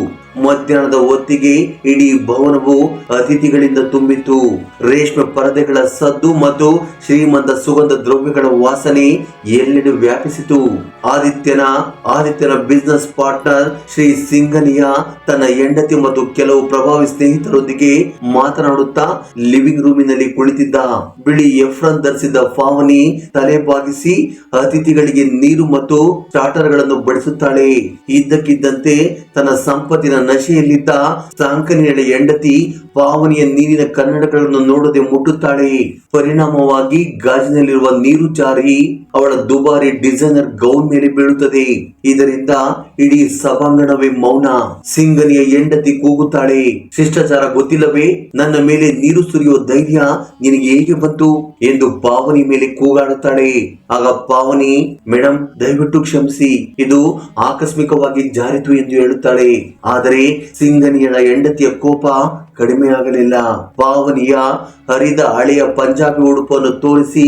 ಮಧ್ಯಾಹ್ನದ ಹೊತ್ತಿಗೆ ಇಡೀ ಭವನವು ಅತಿಥಿಗಳಿಂದ ತುಂಬಿತ್ತು. ರೇಷ್ಮೆ ಪರದೆಗಳ ಸದ್ದು ಮತ್ತು ಶ್ರೀಮಂತ ಸುಗಂಧ ದ್ರವ್ಯಗಳ ವಾಸನೆ ಎಲ್ಲೆಡೆ ವ್ಯಾಪಿಸಿತು. ಆದಿತ್ಯನ ಬಿಸಿನೆಸ್ ಪಾರ್ಟ್ನರ್ ಶ್ರೀ ಸಿಂಘನಿಯ ತನ್ನ ಹೆಂಡತಿ ಮತ್ತು ಕೆಲವು ಪ್ರಭಾವಿ ಸ್ನೇಹಿತರೊಂದಿಗೆ ಮಾತನಾಡುತ್ತಾ ಲಿವಿಂಗ್ ರೂಮಿನಲ್ಲಿ ಕುಳಿತಿದ್ದ. ಬಿಳಿ ಎಫ್ರನ್ ಧರಿಸಿದ್ದ ಪಾವನಿ ತಲೆ ಬಾಗಿಸಿ ಅತಿಥಿಗಳಿಗೆ ನೀರು ಮತ್ತು ಸ್ಟಾರ್ಟರ್ಗಳನ್ನು ಬಡಿಸುತ್ತಾಳೆ. ಇದ್ದಕ್ಕಿದ್ದಂತೆ ತನ್ನ ಸಂಪತ್ತಿನ ನಶೆಯಲ್ಲಿದ್ದ ಸಾಂಕನಿಯ ಹೆಂಡತಿ ಪಾವನಿಯ ನೀರಿನ ಕನ್ನಡಗಳನ್ನು ನೋಡದೆ ಮುಟ್ಟುತ್ತಾಳೆ. ಪರಿಣಾಮವಾಗಿ ಗಾಜಿನಲ್ಲಿರುವ ನೀರು ಜಾರಿ ಅವಳ ದುಬಾರಿ ಡಿಸೈನರ್ ಗೌನ್ ಮೇಲೆ ಬೀಳುತ್ತದೆ. ಇದರಿಂದ ಇಡೀ ಸಭಾಂಗಣವೇ ಮೌನ. ಸಿಂಘನಿಯ ಹೆಂಡತಿ ಕೂಗುತ್ತಾಳೆ, ಶಿಷ್ಟಾಚಾರ ಗೊತ್ತಿಲ್ಲವೇ? ನನ್ನ ಮೇಲೆ ನೀರು ಸುರಿಯುವ ಧೈರ್ಯ ನಿನಗೆ ಹೇಗೆ ಬಂತು ಎಂದು ಪಾವನಿ ಮೇಲೆ ಕೂಗಾಡುತ್ತಾಳೆ. ಆಗ ಪಾವನಿ, ಮೇಡಮ್ ದಯವಿಟ್ಟು ಕ್ಷಮಿಸಿ, ಇದು ಆಕಸ್ಮಿಕವಾಗಿ ಜಾರಿತು ಎಂದು ಹೇಳುತ್ತಾಳೆ. ಆದರೆ ಸಿಂಘನಿಯ ಹೆಂಡತಿಯ ಕೋಪ ಕಡಿಮೆ ಆಗಲಿಲ್ಲ. ಪಾವನಿಯ ಹರಿದ ಹಳೆಯ ಪಂಜಾಬಿ ಉಡುಪನ್ನು ತೋರಿಸಿ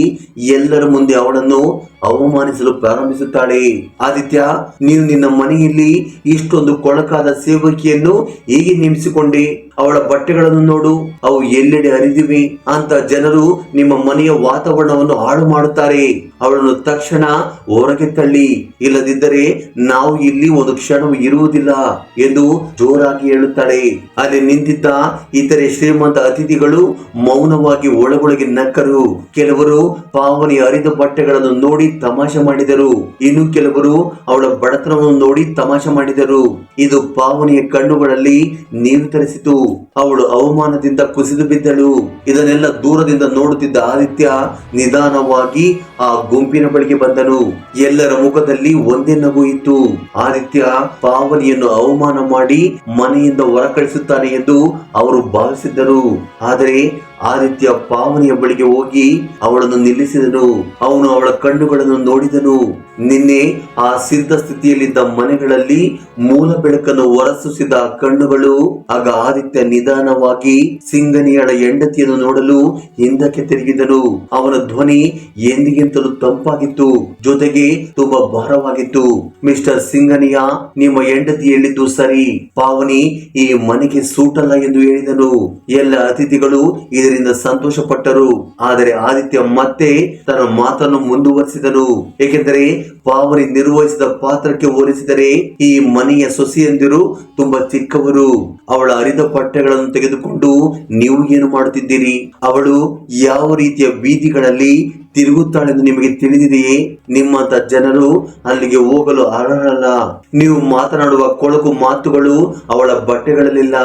ಎಲ್ಲರ ಮುಂದೆ ಅವಳನ್ನು ಅವಮಾನಿಸಲು ಪ್ರಾರಂಭಿಸುತ್ತಾಳೆ. ಆದಿತ್ಯ, ನೀನು ನಿನ್ನ ಮನೆಯಲ್ಲಿ ಇಷ್ಟೊಂದು ಕೊಳಕಾದ ಸೇವಕಿಯನ್ನು ಹೇಗೆ ನೇಮಿಸಿಕೊಂಡೆ? ಅವಳ ಬಟ್ಟೆಗಳನ್ನು ನೋಡು, ಅವು ಎಲ್ಲೆಡೆ ಹರಿದಿವೆ ಅಂತ ಜನರು ನಿಮ್ಮ ಮನೆಯ ವಾತಾವರಣವನ್ನು ಹಾಳು ಮಾಡುತ್ತಾರೆ. ಅವಳನ್ನು ತಕ್ಷಣ ಹೊರಗೆ ತಳ್ಳಿ, ಇಲ್ಲದಿದ್ದರೆ ನಾವು ಇಲ್ಲಿ ಒಂದು ಕ್ಷಣವೂ ಇರುವುದಿಲ್ಲ ಎಂದು ಜೋರಾಗಿ ಹೇಳುತ್ತಾಳೆ. ಅಲ್ಲಿ ನಿಂತಿದ್ದ ಇತರೆ ಶ್ರೀಮಂತ ಅತಿಥಿಗಳು ಮೌನವಾಗಿ ಒಳಗೊಳಗೆ ನಕ್ಕರು. ಕೆಲವರು ಪಾವನಿ ಹರಿದ ಬಟ್ಟೆಗಳನ್ನು ನೋಡಿ ತಮಾಷೆ ಮಾಡಿದರು, ಇನ್ನು ಕೆಲವರು ಅವಳ ಬಡತನವನ್ನು ನೋಡಿ ತಮಾಷೆ ಮಾಡಿದರು. ಇದು ಪಾವನಿಯ ಕಣ್ಣುಗಳಲ್ಲಿ ನೀರು ತರಿಸಿತು. ಅವಳು ಅವಮಾನದಿಂದ ಕುಸಿದು ಬಿದ್ದಳು. ಇದನ್ನೆಲ್ಲ ದೂರದಿಂದ ನೋಡುತ್ತಿದ್ದ ಆದಿತ್ಯ ನಿಧಾನವಾಗಿ ಆ ಗುಂಪಿನ ಬಳಿಗೆ ಬಂದನು. ಎಲ್ಲರ ಮುಖದಲ್ಲಿ ಒಂದೇ ನಗು ಇತ್ತು. ಆದಿತ್ಯ ಪಾವನಿಯನ್ನು ಅವಮಾನ ಮಾಡಿ ಮನೆಯಿಂದ ಹೊರಕಳಿಸುತ್ತಾನೆ ಎಂದು ಅವರು ಭಾವಿಸಿದ್ದರು. ಆದರೆ ಆದಿತ್ಯ ಪಾವನಿಯ ಬಳಿಗೆ ಹೋಗಿ ಅವಳನ್ನು ನಿಲ್ಲಿಸಿದನು. ಅವನು ಅವಳ ಕಣ್ಣುಗಳನ್ನು ನೋಡಿದನು. ನಿನ್ನೆ ಆ ಸಿದ್ಧ ಸ್ಥಿತಿಯಲ್ಲಿದ್ದ ಮನೆಗಳಲ್ಲಿ ಮೂಲ ಬೆಳಕನ್ನು ಹೊರಸೂಸಿದ ಕಣ್ಣುಗಳು. ಆಗ ಆದಿತ್ಯ ನಿಧಾನವಾಗಿ ಸಿಂಗನಿಯಳ ಹೆಂಡತಿಯನ್ನು ನೋಡಲು ಹಿಂದಕ್ಕೆ ತಿರುಗಿದನು. ಅವನ ಧ್ವನಿ ಎಂದಿಗಿಂತಲೂ ತಂಪಾಗಿತ್ತು, ಜೊತೆಗೆ ತುಂಬಾ ಭಾರವಾಗಿತ್ತು. ಮಿಸ್ಟರ್ ಸಿಂಗನಿಯ, ನಿಮ್ಮ ಹೆಂಡತಿ ಹೇಳಿದ್ದು ಸರಿ. ಪಾವನಿ ಈ ಮನೆಗೆ ಸೂಟಲ್ಲ ಎಂದು ಹೇಳಿದನು. ಎಲ್ಲ ಅತಿಥಿಗಳು ಇದರಿಂದ ಸಂತೋಷ ಪಟ್ಟರು. ಆದರೆ ಆದಿತ್ಯ ಮತ್ತೆ ತನ್ನ ಮಾತನ್ನು ಮುಂದುವರಿಸಿದನು. ಏಕೆಂದರೆ ಪಾವನಿ ನಿರ್ವಹಿಸಿದ ಪಾತ್ರಕ್ಕೆ ಹೋಲಿಸಿದರೆ ಈ ಮನೆಯ ಸೊಸೆಯಂದಿರು ತುಂಬಾ ಚಿಕ್ಕವರು. ಅವಳ ಹರಿದ ಬಟ್ಟೆಗಳನ್ನು ತೆಗೆದುಕೊಂಡು ನೀವು ಏನು ಮಾಡುತ್ತಿದ್ದೀರಿ? ಅವಳು ಯಾವ ರೀತಿಯ ಬೀದಿಗಳಲ್ಲಿ ತಿರುಗುತ್ತಾಳೆಂದು ನಿಮಗೆ ತಿಳಿದಿದೆಯೇ? ನಿಮ್ಮಂತ ಜನರು ಅಲ್ಲಿಗೆ ಹೋಗಲು ಅರ್ಹರಲ್ಲ. ನೀವು ಮಾತನಾಡುವ ಕೊಳಕು ಮಾತುಗಳು ಅವಳ ಬಟ್ಟೆಗಳಲ್ಲಿಲ್ಲ,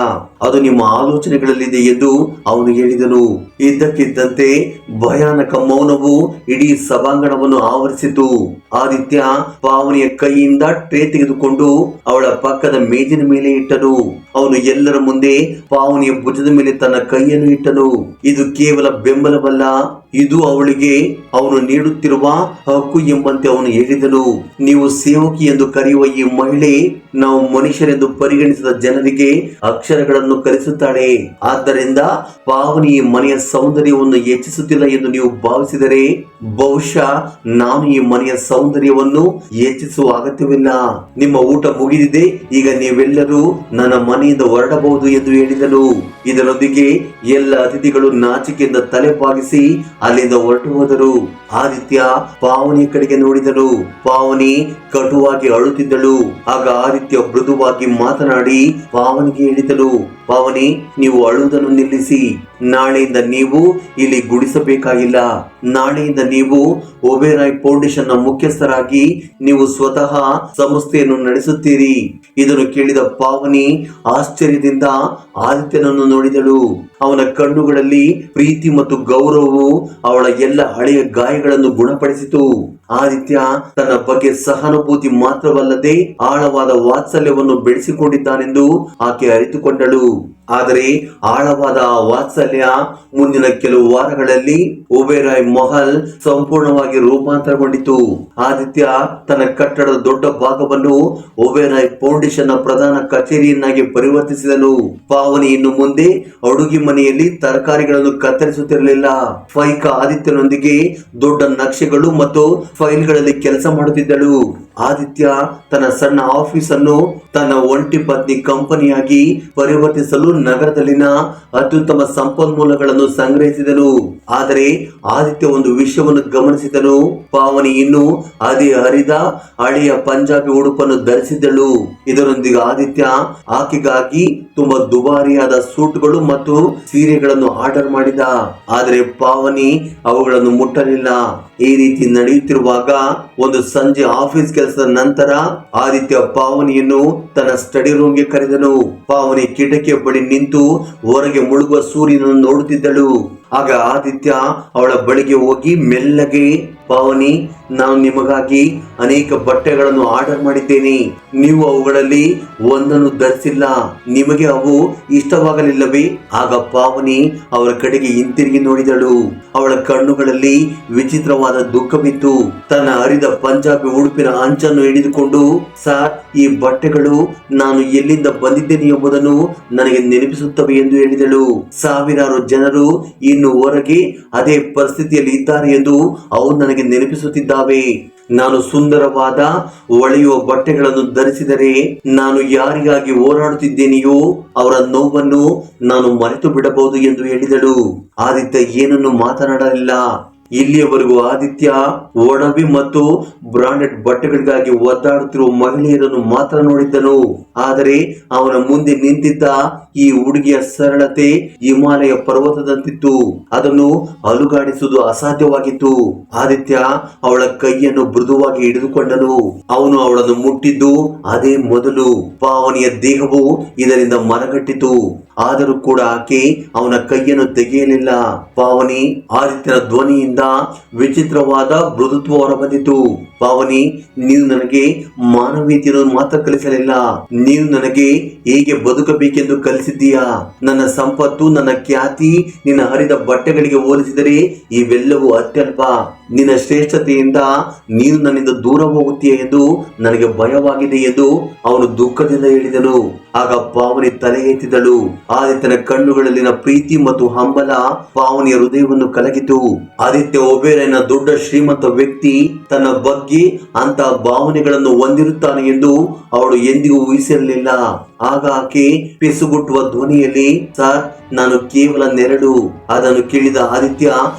ಅದು ನಿಮ್ಮ ಆಲೋಚನೆಗಳಲ್ಲಿದೆ ಎಂದು ಅವನು ಹೇಳಿದನು. ಇದ್ದಕ್ಕಿದ್ದಂತೆ ಭಯಾನಕ ಮೌನವು ಇಡೀ ಸಭಾಂಗಣವನ್ನು ಆವರಿಸಿತು. ಆದಿತ್ಯ ಪಾವನಿಯ ಕೈಯಿಂದ ಟ್ರೇ ತೆಗೆದುಕೊಂಡು ಅವಳ ಪಕ್ಕದ ಮೇಜಿನ ಮೇಲೆ ಇಟ್ಟನು. ಅವನು ಎಲ್ಲರ ಮುಂದೆ ಪಾವನಿಯ ಭುಜದ ಮೇಲೆ ತನ್ನ ಕೈಯನ್ನು ಇಟ್ಟನು. ಇದು ಕೇವಲ ಬೆಂಬಲವಲ್ಲ, ಇದು ಅವಳಿಗೆ ಅವನು ನೀಡುತ್ತಿರುವ ಹಕ್ಕು ಎಂಬಂತೆ ಅವನು ಹೇಳಿದನು. ನೀವು ಸೇವಕಿ ಎಂದು ಕರೆಯುವ ಈ ಮಹಿಳೆ ನಾವು ಮನುಷ್ಯರೆಂದು ಪರಿಗಣಿಸಿದ ಜನರಿಗೆ ಅಕ್ಷರಗಳನ್ನು ಕಲಿಸುತ್ತಾಳೆ. ಆದ್ದರಿಂದ ಪಾವನಿ ಈ ಮನೆಯ ಸೌಂದರ್ಯವನ್ನು ಹೆಚ್ಚಿಸುತ್ತಿಲ್ಲ ಎಂದು ನೀವು ಭಾವಿಸಿದರೆ ಬಹುಶಃ ನಾನು ಈ ಮನೆಯ ಸೌಂದರ್ಯವನ್ನು ಹೆಚ್ಚಿಸುವ ಅಗತ್ಯವಿಲ್ಲ. ನಿಮ್ಮ ಊಟ ಮುಗಿದಿದೆ, ಈಗ ನೀವೆಲ್ಲರೂ ನನ್ನ ಮನೆಯಿಂದ ಹೊರಡಬಹುದು ಎಂದು ಹೇಳಿದನು. ಇದರೊಂದಿಗೆ ಎಲ್ಲ ಅತಿಥಿಗಳು ನಾಚಿಕೆಯಿಂದ ತಲೆ ಬಾಗಿಸಿ ಅಲ್ಲಿಂದ ಹೊರಟು ಹೋದರು. ಆದಿತ್ಯ ಪಾವನಿ ಕಡೆಗೆ ನೋಡಿದನು. ಪಾವನಿ ಕಟುವಾಗಿ ಅಳುತ್ತಿದ್ದಳು. ಆಗ ಆದಿತ್ಯ ಮೃದುವಾಗಿ ಮಾತನಾಡಿ ಪಾವನಿಗೆ ಹೇಳಿದಳು, ಪಾವನಿ, ನೀವು ಅಳುವುದನ್ನು ನಿಲ್ಲಿಸಿ. ನಾಳೆಯಿಂದ ನೀವು ಇಲ್ಲಿ ಗುಡಿಸಬೇಕಾಗಿಲ್ಲ. ನಾಳೆಯಿಂದ ನೀವು ಒಬೇರಾಯ್ ಫೌಂಡೇಶನ್ ನ ಮುಖ್ಯಸ್ಥರಾಗಿ ನೀವು ಸ್ವತಃ ಸಂಸ್ಥೆಯನ್ನು ನಡೆಸುತ್ತೀರಿ. ಇದನ್ನು ಕೇಳಿದ ಪಾವನಿ ಆಶ್ಚರ್ಯದಿಂದ ಆದಿತ್ಯನನ್ನು ನೋಡಿದಳು. ಅವನ ಕಣ್ಣುಗಳಲ್ಲಿ ಪ್ರೀತಿ ಮತ್ತು ಗೌರವವು ಅವಳ ಎಲ್ಲ ಹಳೆಯ ಗಾಯಗಳನ್ನು ಗುಣಪಡಿಸಿತು. ಆದಿತ್ಯ ತನ್ನ ಬಗ್ಗೆ ಸಹಾನುಭೂತಿ ಮಾತ್ರವಲ್ಲದೆ ಆಳವಾದ ವಾತ್ಸಲ್ಯವನ್ನು ಬೆಳೆಸಿಕೊಂಡಿದ್ದಾನೆಂದು ಆಕೆ ಅರಿತುಕೊಂಡಳು. ಆದರೆ ಆಳವಾದ ಆ ವಾತ್ಸಲ್ಯ ಮುಂದಿನ ಕೆಲವು ವಾರಗಳಲ್ಲಿ ಒಬೇರಾಯ್ ಮಹಲ್ ಸಂಪೂರ್ಣವಾಗಿ ರೂಪಾಂತರಗೊಂಡಿತು. ಆದಿತ್ಯ ತನ್ನ ಕಟ್ಟಡದ ದೊಡ್ಡ ಭಾಗವನ್ನು ಒಬೇರಾಯ್ ಫೌಂಡೇಶನ್ ನ ಪ್ರಧಾನ ಕಚೇರಿಯನ್ನಾಗಿ ಪರಿವರ್ತಿಸಿದನು. ಪಾವನಿ ಇನ್ನು ಮುಂದೆ ಅಡುಗೆ ಮನೆಯಲ್ಲಿ ತರಕಾರಿಗಳನ್ನು ಕತ್ತರಿಸುತ್ತಿರಲಿಲ್ಲ. ಫೈಕ ಆದಿತ್ಯನೊಂದಿಗೆ ದೊಡ್ಡ ನಕ್ಷೆಗಳು ಮತ್ತು ಫೈಲ್ಗಳಲ್ಲಿ ಕೆಲಸ ಮಾಡುತ್ತಿದ್ದಳು. ಆದಿತ್ಯ ತನ್ನ ಸಣ್ಣ ಆಫೀಸ್ ಅನ್ನು ತನ್ನ ಒಂಟಿ ಪತ್ನಿ ಕಂಪನಿಯಾಗಿ ಪರಿವರ್ತಿಸಲು ನಗರದಲ್ಲಿನ ಅತ್ಯುತ್ತಮ ಸಂಪನ್ಮೂಲಗಳನ್ನು ಸಂಗ್ರಹಿಸಿದನು. ಆದರೆ ಆದಿತ್ಯ ಒಂದು ವಿಷಯವನ್ನು ಗಮನಿಸಿದನು. ಪಾವನಿ ಇನ್ನು ಅದೇ ಹರಿದ ಹಳೆಯ ಪಂಜಾಬಿ ಉಡುಪನ್ನು ಧರಿಸಿದ್ದಳು. ಇದರೊಂದಿಗೆ ಆದಿತ್ಯ ಆಕೆಗಾಗಿ ತುಂಬಾ ದುಬಾರಿಯಾದ ಸೂಟ್ಗಳು ಮತ್ತು ಸೀರೆಗಳನ್ನು ಆರ್ಡರ್ ಮಾಡಿದ. ಆದರೆ ಪಾವನಿ ಅವುಗಳನ್ನು ಮುಟ್ಟಲಿಲ್ಲ. ಈ ರೀತಿ ನಡೆಯುತ್ತಿರುವಾಗ ಒಂದು ಸಂಜೆ ಆಫೀಸ್ ಕೆಲಸದ ನಂತರ ಆದಿತ್ಯ ಪಾವನಿಯನ್ನು ತನ್ನ ಸ್ಟಡಿ ರೂಮ್ಗೆ ಕರೆದನು. ಪಾವನಿ ಕಿಟಕಿಯ ಬಳಿ ನಿಂತು ಹೊರಗೆ ಮುಳುಗುವ ಸೂರ್ಯನನ್ನು ನೋಡುತ್ತಿದ್ದಳು. ಆಗ ಆದಿತ್ಯ ಅವಳ ಬಳಿಗೆ ಹೋಗಿ ಮೆಲ್ಲಗೆ, ಪಾವನಿ, ನಾನು ನಿಮಗಾಗಿ ಅನೇಕ ಬಟ್ಟೆಗಳನ್ನು ಆರ್ಡರ್ ಮಾಡಿದ್ದೇನೆ. ನೀವು ಅವುಗಳಲ್ಲಿ ಒಂದನ್ನು ಧರಿಸಿಲ್ಲ. ನಿಮಗೆ ಅವು ಇಷ್ಟವಾಗಲಿಲ್ಲವೇ? ಆಗ ಪಾವನಿ ಅವರ ಕಡೆಗೆ ಹಿಂತಿರುಗಿ ನೋಡಿದಳು. ಅವಳ ಕಣ್ಣುಗಳಲ್ಲಿ ವಿಚಿತ್ರವಾದ ದುಃಖವಿತ್ತು. ತನ್ನ ಹರಿದ ಪಂಜಾಬಿ ಉಡುಪಿನ ಅಂಚನ್ನು ಹಿಡಿದುಕೊಂಡು, ಸರ್, ಈ ಬಟ್ಟೆಗಳು ನಾನು ಎಲ್ಲಿಂದ ಬಂದಿದ್ದೇನೆ ಎಂಬುದನ್ನು ನನಗೆ ನೆನಪಿಸುತ್ತವೆ ಎಂದು ಹೇಳಿದಳು. ಸಾವಿರಾರು ಜನರು ಇನ್ನು ಹೊರಗೆ ಅದೇ ಪರಿಸ್ಥಿತಿಯಲ್ಲಿ ಇದ್ದಾರೆ ಎಂದು ಅವು ನನಗೆ ನೆನಪಿಸುತ್ತಿದ್ದಾವೆ. ನಾನು ಸುಂದರವಾದ ಹೊಳೆಯುವ ಬಟ್ಟೆಗಳನ್ನು ಧರಿಸಿದರೆ ನಾನು ಯಾರಿಗಾಗಿ ಹೋರಾಡುತ್ತಿದ್ದೇನೆಯೋ ಅವರ ನೋವನ್ನು ನಾನು ಮರೆತು ಬಿಡಬಹುದು ಎಂದು ಹೇಳಿದಳು. ಆದಿತ್ಯ ಏನನ್ನು ಮಾತನಾಡಲಿಲ್ಲ. ಇಲ್ಲಿಯವರೆಗೂ ಆದಿತ್ಯ ಒಡವೆ ಮತ್ತು ಬ್ರಾಂಡೆಡ್ ಬಟ್ಟೆಗಳಿಗಾಗಿ ಒದ್ದಾಡುತ್ತಿರುವ ಮಹಿಳೆಯರನ್ನು ಮಾತ್ರ ನೋಡಿದ್ದನು. ಆದರೆ ಅವನ ಮುಂದೆ ನಿಂತಿದ್ದ ಈ ಹುಡುಗಿಯ ಸರಳತೆ ಹಿಮಾಲಯ ಪರ್ವತದಂತಿತ್ತು. ಅದನ್ನು ಅಲುಗಾಡಿಸುವುದು ಅಸಾಧ್ಯವಾಗಿತ್ತು. ಆದಿತ್ಯ ಅವಳ ಕೈಯನ್ನು ಮೃದುವಾಗಿ ಹಿಡಿದುಕೊಂಡನು. ಅವನು ಅವಳನ್ನು ಮುಟ್ಟಿದ್ದು ಅದೇ ಮೊದಲು. ಪಾವನಿಯ ದೇಹವು ಇದರಿಂದ ಮರಗಟ್ಟಿತು. ಆದರೂ ಕೂಡ ಆಕೆ ಅವನ ಕೈಯನ್ನು ತೆಗೆಯಲಿಲ್ಲ. ಪಾವನಿ, ಆದಿತ್ಯನ ಧ್ವನಿಯಿಂದ ವಿಚಿತ್ರವಾದ ಮೃದುತ್ವ ಹೊರಬಂದಿತು. ಪಾವನಿ, ನೀನು ನನಗೆ ಮಾನವೀಯತೆಯನ್ನು ಮಾತ್ರ ಕಲಿಸಲಿಲ್ಲ, ನೀನು ನನಗೆ ಹೇಗೆ ಬದುಕಬೇಕೆಂದು ಕಲಿಸಿದ್ದೀಯಾ. ನನ್ನ ಸಂಪತ್ತು, ನನ್ನ ಖ್ಯಾತಿ ನಿನ್ನ ಹರಿದ ಬಟ್ಟೆಗಳಿಗೆ ಹೋಲಿಸಿದರೆ ಇವೆಲ್ಲವೂ ಅತ್ಯಲ್ಪ. ನಿನ್ನ ಶ್ರೇಷ್ಠತೆಯಿಂದ ನೀನು ನನ್ನಿಂದ ದೂರ ಹೋಗುತ್ತೀಯ ಎಂದು ನನಗೆ ಭಯವಾಗಿದೆ ಎಂದು ಅವನು ದುಃಖದಿಂದ ಹೇಳಿದನು. ಆಗ ಪಾವನಿ ತಲೆ ಎತ್ತಿದಳು. ಆದಿತ್ಯನ ಕಣ್ಣುಗಳಲ್ಲಿನ ಪ್ರೀತಿ ಮತ್ತು ಹಂಬಲ ಪಾವನಿಯ ಹೃದಯವನ್ನು ಕಲಗಿತು. ಆದಿತ್ಯ ಒಬೇರನ ದೊಡ್ಡ ಶ್ರೀಮಂತ ವ್ಯಕ್ತಿ ತನ್ನ ಬಗ್ಗೆ ಅಂತ ಭಾವನೆಗಳನ್ನು ಹೊಂದಿರುತ್ತಾನೆ ಎಂದು ಅವಳು ಎಂದಿಗೂ ಊಹಿಸಿರಲಿಲ್ಲ. ಆಗ ಆಕೆ ಪಿಸುಗುಟ್ಟುವ ಧ್ವನಿಯಲ್ಲಿ, ಸರ್, ನಾನು ಕೇವಲ ನೆರಳು. ಅದನ್ನು ಕೇಳಿದ ಆದಿತ್ಯ,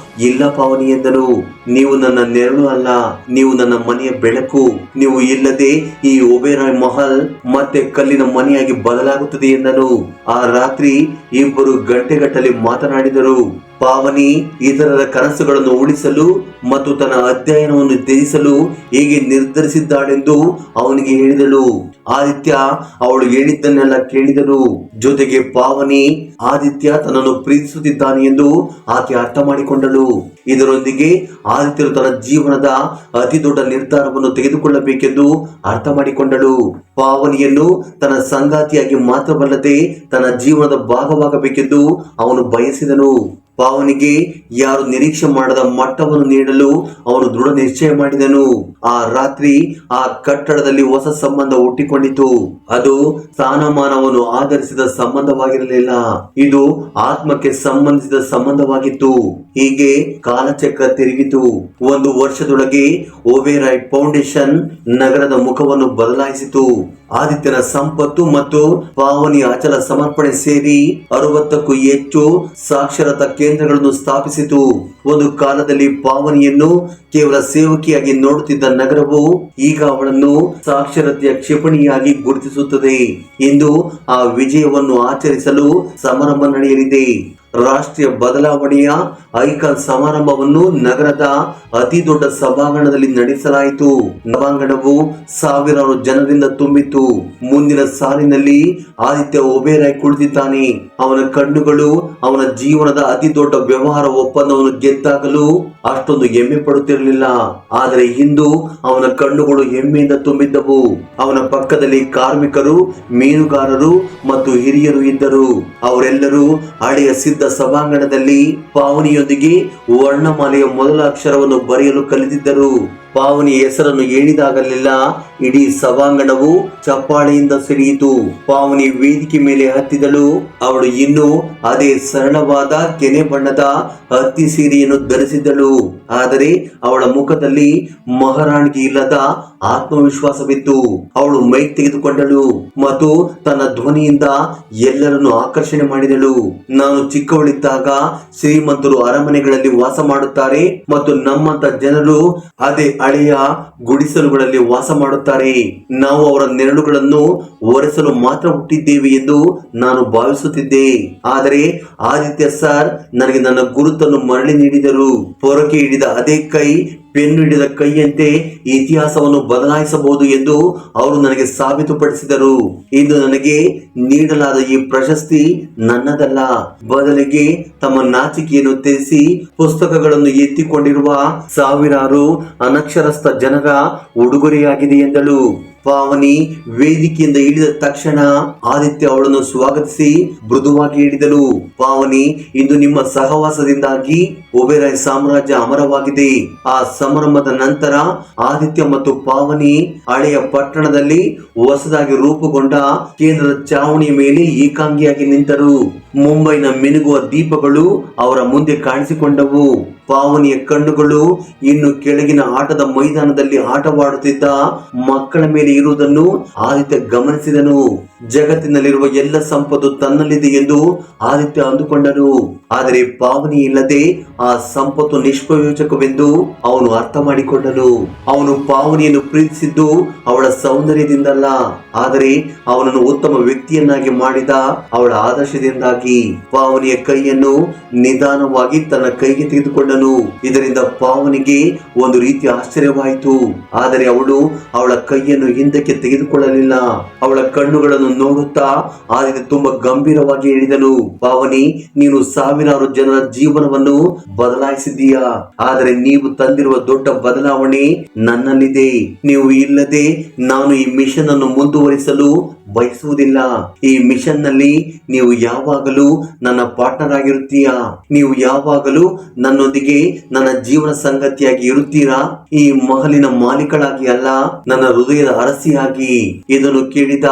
ಇಲ್ಲ ಪಾವನಿ ಎಂದನು. ನೀವು ನನ್ನ ನೆರಳು ಅಲ್ಲ, ನೀವು ನನ್ನ ಮನೆಯ ಬೆಳಕು. ನೀವು ಇಲ್ಲದೆ ಈ ಒಬೇರಾಯ್ ಮಹಲ್ ಮತ್ತೆ ಕಲ್ಲಿನ ಮನೆಯಾಗಿ ಬದಲಾಗುತ್ತದೆ ಎಂದನು. ಆ ರಾತ್ರಿ ಇಬ್ಬರು ಗಂಟೆಗಟ್ಟಲೆ ಮಾತನಾಡಿದರು. ಪಾವನಿ ಇತರರ ಕನಸುಗಳನ್ನು ಉಳಿಸಲು ಮತ್ತು ತನ್ನ ಅಧ್ಯಯನವನ್ನು ತ್ಯಜಿಸಲು ಹೇಗೆ ನಿರ್ಧರಿಸಿದ್ದಾಳೆಂದು ಅವನಿಗೆ ಹೇಳಿದಳು. ಆದಿತ್ಯ ಅವಳು ಹೇಳಿದ್ದನ್ನೆಲ್ಲ ಕೇಳಿದನು. ಜೊತೆಗೆ ಪಾವನಿ ಆದಿತ್ಯ ತನ್ನನ್ನು ಪ್ರೀತಿಸುತ್ತಿದ್ದಾನೆ ಎಂದು ಆಕೆ ಅರ್ಥ ಮಾಡಿಕೊಂಡಳು. ಇದರೊಂದಿಗೆ ಆದಿತ್ಯನು ತನ್ನ ಜೀವನದ ಅತಿ ದೊಡ್ಡ ನಿರ್ಧಾರವನ್ನು ತೆಗೆದುಕೊಳ್ಳಬೇಕೆಂದು ಅರ್ಥ ಮಾಡಿಕೊಂಡಳು. ಪಾವನಿಯನ್ನು ತನ್ನ ಸಂಗಾತಿಯಾಗಿ ಮಾತ್ರವಲ್ಲದೆ ತನ್ನ ಜೀವನದ ಭಾಗವಾಗಬೇಕೆಂದು ಅವನು ಬಯಸಿದನು. ಪಾವನಿಗೆ ಯಾರು ನಿರೀಕ್ಷೆ ಮಾಡದ ಮಟ್ಟವನ್ನು ನೀಡಲು ಅವನು ದೃಢ ನಿಶ್ಚಯ ಮಾಡಿದನು. ಆ ರಾತ್ರಿ ಆ ಕಟ್ಟಡದಲ್ಲಿ ಹೊಸ ಸಂಬಂಧ ಹುಟ್ಟಿಕೊಂಡಿತು. ಅದು ಸ್ಥಾನಮಾನವನ್ನು ಆಧರಿಸಿದ ಸಂಬಂಧವಾಗಿರಲಿಲ್ಲ, ಇದು ಆತ್ಮಕ್ಕೆ ಸಂಬಂಧಿಸಿದ ಸಂಬಂಧವಾಗಿತ್ತು. ಹೀಗೆ ಕಾಲಚಕ್ರ ತಿರುಗಿತು. 1 ವರ್ಷದೊಳಗೆ ಒಬೇರಾಯ್ ಫೌಂಡೇಶನ್ ನಗರದ ಮುಖವನ್ನು ಬದಲಾಯಿಸಿತು. ಆದಿತ್ಯನ ಸಂಪತ್ತು ಮತ್ತು ಪಾವನಿಯ ಅಚಲ ಸಮರ್ಪಣೆ ಸೇರಿ 60ಕ್ಕೂ ಹೆಚ್ಚು ಸಾಕ್ಷರತಾ ಕೇಂದ್ರಗಳನ್ನು ಸ್ಥಾಪಿಸಿತು. ಒಂದು ಕಾಲದಲ್ಲಿ ಪಾವನಿಯನ್ನು ಕೇವಲ ಸೇವಕಿಯಾಗಿ ನೋಡುತ್ತಿದ್ದ ನಗರವು ಈಗ ಅವಳನ್ನು ಸಾಕ್ಷರತೆಯ ಕ್ಷಿಪಣಿಯಾಗಿ ಗುರುತಿಸುತ್ತದೆ. ಇಂದು ಆ ವಿಜಯವನ್ನು ಆಚರಿಸಲು ಸಮಾರಂಭ ನಡೆಯಲಿದೆ. ರಾಷ್ಟ್ರೀಯ ಬದಲಾವಣೆಯ ಐಕಾನ್ ಸಮಾರಂಭವನ್ನು ನಗರದ ಅತಿ ದೊಡ್ಡ ಸಭಾಂಗಣದಲ್ಲಿ ನಡೆಸಲಾಯಿತು. ಸಭಾಂಗಣವು ಸಾವಿರಾರು ಜನರಿಂದ ತುಂಬಿತು. ಮುಂದಿನ ಸಾಲಿನಲ್ಲಿ ಆದಿತ್ಯ ಒಬೇರಾಯ್ ಕುಳಿತಿದ್ದಾನೆ. ಅವನ ಕಣ್ಣುಗಳು ಅವನ ಜೀವನದ ಅತಿ ದೊಡ್ಡ ವ್ಯವಹಾರ ಒಪ್ಪಂದವನ್ನು ಗೆದ್ದಾಗಲೂ ಅಷ್ಟೊಂದು ಹೆಮ್ಮೆ ಪಡುತ್ತಿರಲಿಲ್ಲ. ಆದರೆ ಇಂದು ಅವನ ಕಣ್ಣುಗಳು ಹೆಮ್ಮೆಯಿಂದ ತುಂಬಿದ್ದವು. ಅವನ ಪಕ್ಕದಲ್ಲಿ ಕಾರ್ಮಿಕರು, ಮೀನುಗಾರರು ಮತ್ತು ಹಿರಿಯರು ಇದ್ದರು. ಅವರೆಲ್ಲರೂ ಹಳೆಯ ಸಿದ್ಧ ಸಭಾಂಗಣದಲ್ಲಿ ಪಾವನಿಯೊಂದಿಗೆ ವರ್ಣಮಾಲೆಯ ಮೊದಲ ಅಕ್ಷರವನ್ನು ಬರೆಯಲು ಕಲಿತಿದ್ದರು. ಪಾವನಿ ಹೆಸರನ್ನು ಹೇಳಿದಾಗಲೆಲ್ಲ ಇಡೀ ಸಭಾಂಗಣವು ಚಪ್ಪಾಳೆಯಿಂದ ಸಿಡಿಯಿತು. ಪಾವನಿ ವೇದಿಕೆ ಮೇಲೆ ಹತ್ತಿದಳು. ಅವಳು ಇನ್ನೂ ಅದೇ ಸರಳವಾದ ಕೆನೆ ಬಣ್ಣದ ಹತ್ತಿ ಸೀರೆಯನ್ನು ಧರಿಸಿದ್ದಳು. ಆದರೆ ಅವಳ ಮುಖದಲ್ಲಿ ಮಹಾರಾಣಿಗೆ ಇಲ್ಲದ ಆತ್ಮವಿಶ್ವಾಸವಿತ್ತು. ಅವಳು ಮೈಕ್ ತೆಗೆದುಕೊಂಡಳು ಮತ್ತು ತನ್ನ ಧ್ವನಿಯಿಂದ ಎಲ್ಲರನ್ನು ಆಕರ್ಷಣೆ ಮಾಡಿದಳು. ನಾನು ಚಿಕ್ಕವಳಿದ್ದಾಗ ಶ್ರೀಮಂತರು ಅರಮನೆಗಳಲ್ಲಿ ವಾಸ ಮಾಡುತ್ತಾರೆ ಮತ್ತು ನಮ್ಮಂತ ಜನರು ಅದೇ ಹಳೆಯ ಗುಡಿಸಲುಗಳಲ್ಲಿ ವಾಸ ಮಾಡುತ್ತಾರೆ. ನಾವು ಅವರ ನೆರಳುಗಳನ್ನು ಒರೆಸಲು ಮಾತ್ರ ಹುಟ್ಟಿದ್ದೇವೆ ಎಂದು ನಾನು ಭಾವಿಸುತ್ತಿದ್ದೆ. ಆದರೆ ಆದಿತ್ಯ ಸರ್ ನನಗೆ ನನ್ನ ಗುರುತನ್ನು ಮರಳಿ ನೀಡಿದರು. ಪೊರಕೆ ಹಿಡಿದ ಅದೇ ಕೈ ಪೆನ್ನು ಹಿಡಿದ ಕೈಯಂತೆ ಇತಿಹಾಸವನ್ನು ಬದಲಾಯಿಸಬಹುದು ಎಂದು ಅವರು ನನಗೆ ಸಾಬೀತುಪಡಿಸಿದರು. ಇಂದು ನನಗೆ ನೀಡಲಾದ ಈ ಪ್ರಶಸ್ತಿ ನನ್ನದಲ್ಲ, ಬದಲಿಗೆ ತಮ್ಮ ನಾಚಿಕೆಯನ್ನು ತ್ಯಜಿಸಿ ಪುಸ್ತಕಗಳನ್ನು ಎತ್ತಿಕೊಂಡಿರುವ ಸಾವಿರಾರು ಅನಕ್ಷರಸ್ಥ ಜನರ ಉಡುಗೊರೆಯಾಗಿದೆ ಎಂದಳು. ಪಾವನಿ ವೇದಿಕೆಯಿಂದ ಇಳಿದ ತಕ್ಷಣ ಆದಿತ್ಯ ಅವಳನ್ನು ಸ್ವಾಗತಿಸಿ ಮೃದುವಾಗಿ ಹೇಳಿದಳು, ಪಾವನಿ, ಇಂದು ನಿಮ್ಮ ಸಹವಾಸದಿಂದಾಗಿ ಒಬೇರಾಯ್ ಸಾಮ್ರಾಜ್ಯ ಅಮರವಾಗಿದೆ. ಆ ಸಮಾರಂಭದ ನಂತರ ಆದಿತ್ಯ ಮತ್ತು ಪಾವನಿ ಹಳೆಯ ಪಟ್ಟಣದಲ್ಲಿ ಹೊಸದಾಗಿ ರೂಪುಗೊಂಡ ಕೇಂದ್ರದ ಚಾವಣಿಯ ಮೇಲೆ ಏಕಾಂಗಿಯಾಗಿ ನಿಂತರು. ಮುಂಬೈನ ಮಿನುಗುವ ದೀಪಗಳು ಅವರ ಮುಂದೆ ಕಾಣಿಸಿಕೊಂಡವು. ಪಾವನಿಯ ಕಣ್ಣುಗಳು ಇನ್ನು ಕೆಳಗಿನ ಆಟದ ಮೈದಾನದಲ್ಲಿ ಆಟವಾಡುತ್ತಿದ್ದ ಮಕ್ಕಳ ಮೇಲೆ ಇರುವುದನ್ನು ಆದಿತ್ಯ ಗಮನಿಸಿದನು. ಜಗತ್ತಿನಲ್ಲಿರುವ ಎಲ್ಲ ಸಂಪತ್ತು ತನ್ನಲ್ಲಿದೆ ಎಂದು ಆದಿತ್ಯ ಅಂದುಕೊಂಡನು. ಆದರೆ ಪಾವನಿ ಇಲ್ಲದೆ ಆ ಸಂಪತ್ತು ನಿಷ್ಪ್ರಯೋಜಕವೆಂದು ಅವನು ಅರ್ಥ ಮಾಡಿಕೊಂಡನು. ಅವನು ಪಾವನಿಯನ್ನು ಪ್ರೀತಿಸಿದ್ದು ಅವಳ ಸೌಂದರ್ಯದಿಂದಲ್ಲ, ಆದರೆ ಅವನನ್ನು ಉತ್ತಮ ವ್ಯಕ್ತಿಯನ್ನಾಗಿ ಮಾಡಿದ ಅವಳ ಆದರ್ಶದಿಂದಾಗಿ. ಪಾವನಿಯ ಕೈಯನ್ನು ನಿಧಾನವಾಗಿ ತನ್ನ ಕೈಗೆ ತೆಗೆದುಕೊಂಡನು. ಇದರಿಂದ ಪಾವನಿಗೆ ಒಂದು ರೀತಿ ಆಶ್ಚರ್ಯವಾಯಿತು. ಆದರೆ ಅವಳು ಅವಳ ಕೈಯನ್ನು ಹಿಂದಕ್ಕೆ ತೆಗೆದುಕೊಳ್ಳಲಿಲ್ಲ. ಅವಳ ಕಣ್ಣುಗಳನ್ನು ನೋಡುತ್ತಾ ಆದಿತ್ಯ ತುಂಬಾ ಗಂಭೀರವಾಗಿ ಹೇಳಿದನು, ಪಾವನಿ, ನೀನು ಸಾವಿರಾರು ಜನರ ಜೀವನವನ್ನು ಬದಲಾಯಿಸಿದ್ದೀಯಾ, ಆದರೆ ನೀವು ತಂದಿರುವ ದೊಡ್ಡ ಬದಲಾವಣೆ ನನ್ನಲ್ಲಿದೆ. ನೀವು ಇಲ್ಲದೆ ನಾನು ಈ ಮಿಷನ್ ಅನ್ನು ಮುಂದುವರಿಸಲು ಬಯಸುವುದಿಲ್ಲ. ಈ ಮಿಷನ್ ನಲ್ಲಿ ನೀವು ಯಾವಾಗಲೂ ನನ್ನ ಪಾರ್ಟ್ನರ್ ಆಗಿರುತ್ತೀಯಾ. ನೀವು ಯಾವಾಗಲೂ ನನ್ನೊಂದಿಗೆ ನನ್ನ ಜೀವನ ಸಂಗತಿಯಾಗಿ ಇರುತ್ತೀರಾ. ಈ ಮಹಲಿನ ಮಾಲೀಕಳಾಗಿ ಅಲ್ಲ, ನನ್ನ ಹೃದಯದ ಅರಸಿಯಾಗಿ. ಇದನ್ನು ಕೇಳಿದ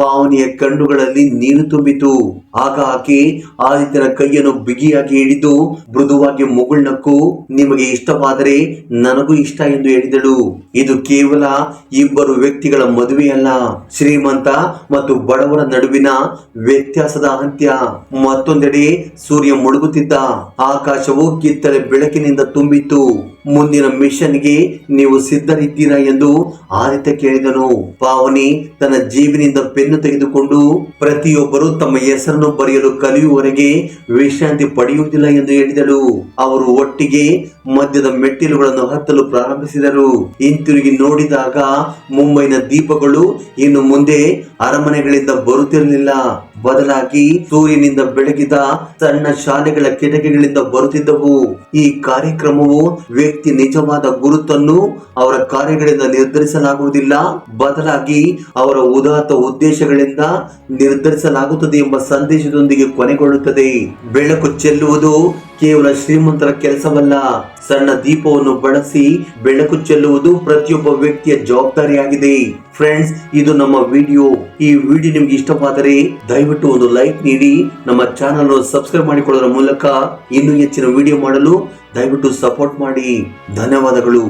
ಪಾವನಿಯ ಕಣ್ಣುಗಳಲ್ಲಿ ನೀರು ತುಂಬಿತು. ಆಗ ಆಕೆ ಆದಿತ್ಯನ ಕೈಯನ್ನು ಬಿಗಿಯಾಗಿ ಹಿಡಿದು ಮೃದುವಾಗಿ ಮುಗುಳ್ನಕ್ಕು, ನಿಮಗೆ ಇಷ್ಟವಾದರೆ ನನಗೂ ಇಷ್ಟ ಎಂದು ಹೇಳಿದಳು. ಇದು ಕೇವಲ ಇಬ್ಬರು ವ್ಯಕ್ತಿಗಳ ಮದುವೆಯಲ್ಲ, ಶ್ರೀಮಂತ ಮತ್ತು ಬಡವರ ನಡುವಿನ ವ್ಯತ್ಯಾಸದ ಅಂತ್ಯ. ಮತ್ತೊಂದೆಡೆ ಸೂರ್ಯ ಮುಳುಗುತ್ತಿದ್ದ. ಆಕಾಶವು ಕಿತ್ತಳೆ ಬೆಳಕಿನಿಂದ ತುಂಬಿತ್ತು. ಮುಂದಿನ ಮಿಷನ್ಗೆ ನೀವು ಸಿದ್ಧರಿದ್ದೀರಾ ಎಂದು ಆದಿತ್ಯ ಕೇಳಿದನು. ಪಾವನಿ ತನ್ನ ಜೇಬಿನಿಂದ ಪೆನ್ನು ತೆಗೆದುಕೊಂಡು, ಪ್ರತಿಯೊಬ್ಬರು ತಮ್ಮ ಹೆಸರನ್ನು ಬರೆಯಲು ಕಲಿಯುವವರೆಗೆ ವಿಶ್ರಾಂತಿ ಪಡೆಯುವುದಿಲ್ಲ ಎಂದು ಹೇಳಿದಳು. ಅವರು ಒಟ್ಟಿಗೆ ಮಧ್ಯದ ಮೆಟ್ಟಿಲುಗಳನ್ನು ಹತ್ತಲು ಪ್ರಾರಂಭಿಸಿದರು. ಹಿಂತಿರುಗಿ ನೋಡಿದಾಗ ಮುಂಬೈನ ದೀಪಗಳು ಇನ್ನು ಮುಂದೆ ಅರಮನೆಗಳಿಂದ ಬರುತ್ತಿರಲಿಲ್ಲ, ಬದಲಾಗಿ ಸೂರ್ಯನಿಂದ ಬೆಳಗಿದ ಸಣ್ಣ ಶಾಲೆಗಳ ಕಿಟಕಿಗಳಿಂದ ಬರುತ್ತಿದ್ದವು. ಈ ಕಾರ್ಯಕ್ರಮವು ವ್ಯಕ್ತಿ ನಿಜವಾದ ಗುರುತನ್ನು ಅವರ ಕಾರ್ಯಗಳಿಂದ ನಿರ್ಧರಿಸಲಾಗುವುದಿಲ್ಲ, ಬದಲಾಗಿ ಅವರ ಉದಾತ್ತ ಉದ್ದೇಶಗಳಿಂದ ನಿರ್ಧರಿಸಲಾಗುತ್ತದೆ ಎಂಬ ಸಂದೇಶದೊಂದಿಗೆ ಕೊನೆಗೊಳ್ಳುತ್ತದೆ. ಬೆಳಕು ಚೆಲ್ಲುವುದು ಕೇವಲ ಶ್ರೀಮಂತರ ಕೆಲಸವಲ್ಲ. ಸಣ್ಣ ದೀಪವನ್ನು ಬಳಸಿ ಬೆಳಕು ಚೆಲ್ಲುವುದು ಪ್ರತಿಯೊಬ್ಬ ವ್ಯಕ್ತಿಯ ಜವಾಬ್ದಾರಿಯಾಗಿದೆ. ಫ್ರೆಂಡ್ಸ್, ಇದು ನಮ್ಮ ವಿಡಿಯೋ. ಈ ವಿಡಿಯೋ ನಿಮ್ಗೆ ಇಷ್ಟವಾದರೆ ದಯವಿಟ್ಟು ಒಂದು ಲೈಕ್ ನೀಡಿ. ನಮ್ಮ ಚಾನಲ್ ಸಬ್ಸ್ಕ್ರೈಬ್ ಮಾಡಿಕೊಳ್ಳುವುದರ ಮೂಲಕ ಇನ್ನೂ ಹೆಚ್ಚಿನ ವಿಡಿಯೋ ಮಾಡಲು ದಯವಿಟ್ಟು ಸಪೋರ್ಟ್ ಮಾಡಿ. ಧನ್ಯವಾದಗಳು.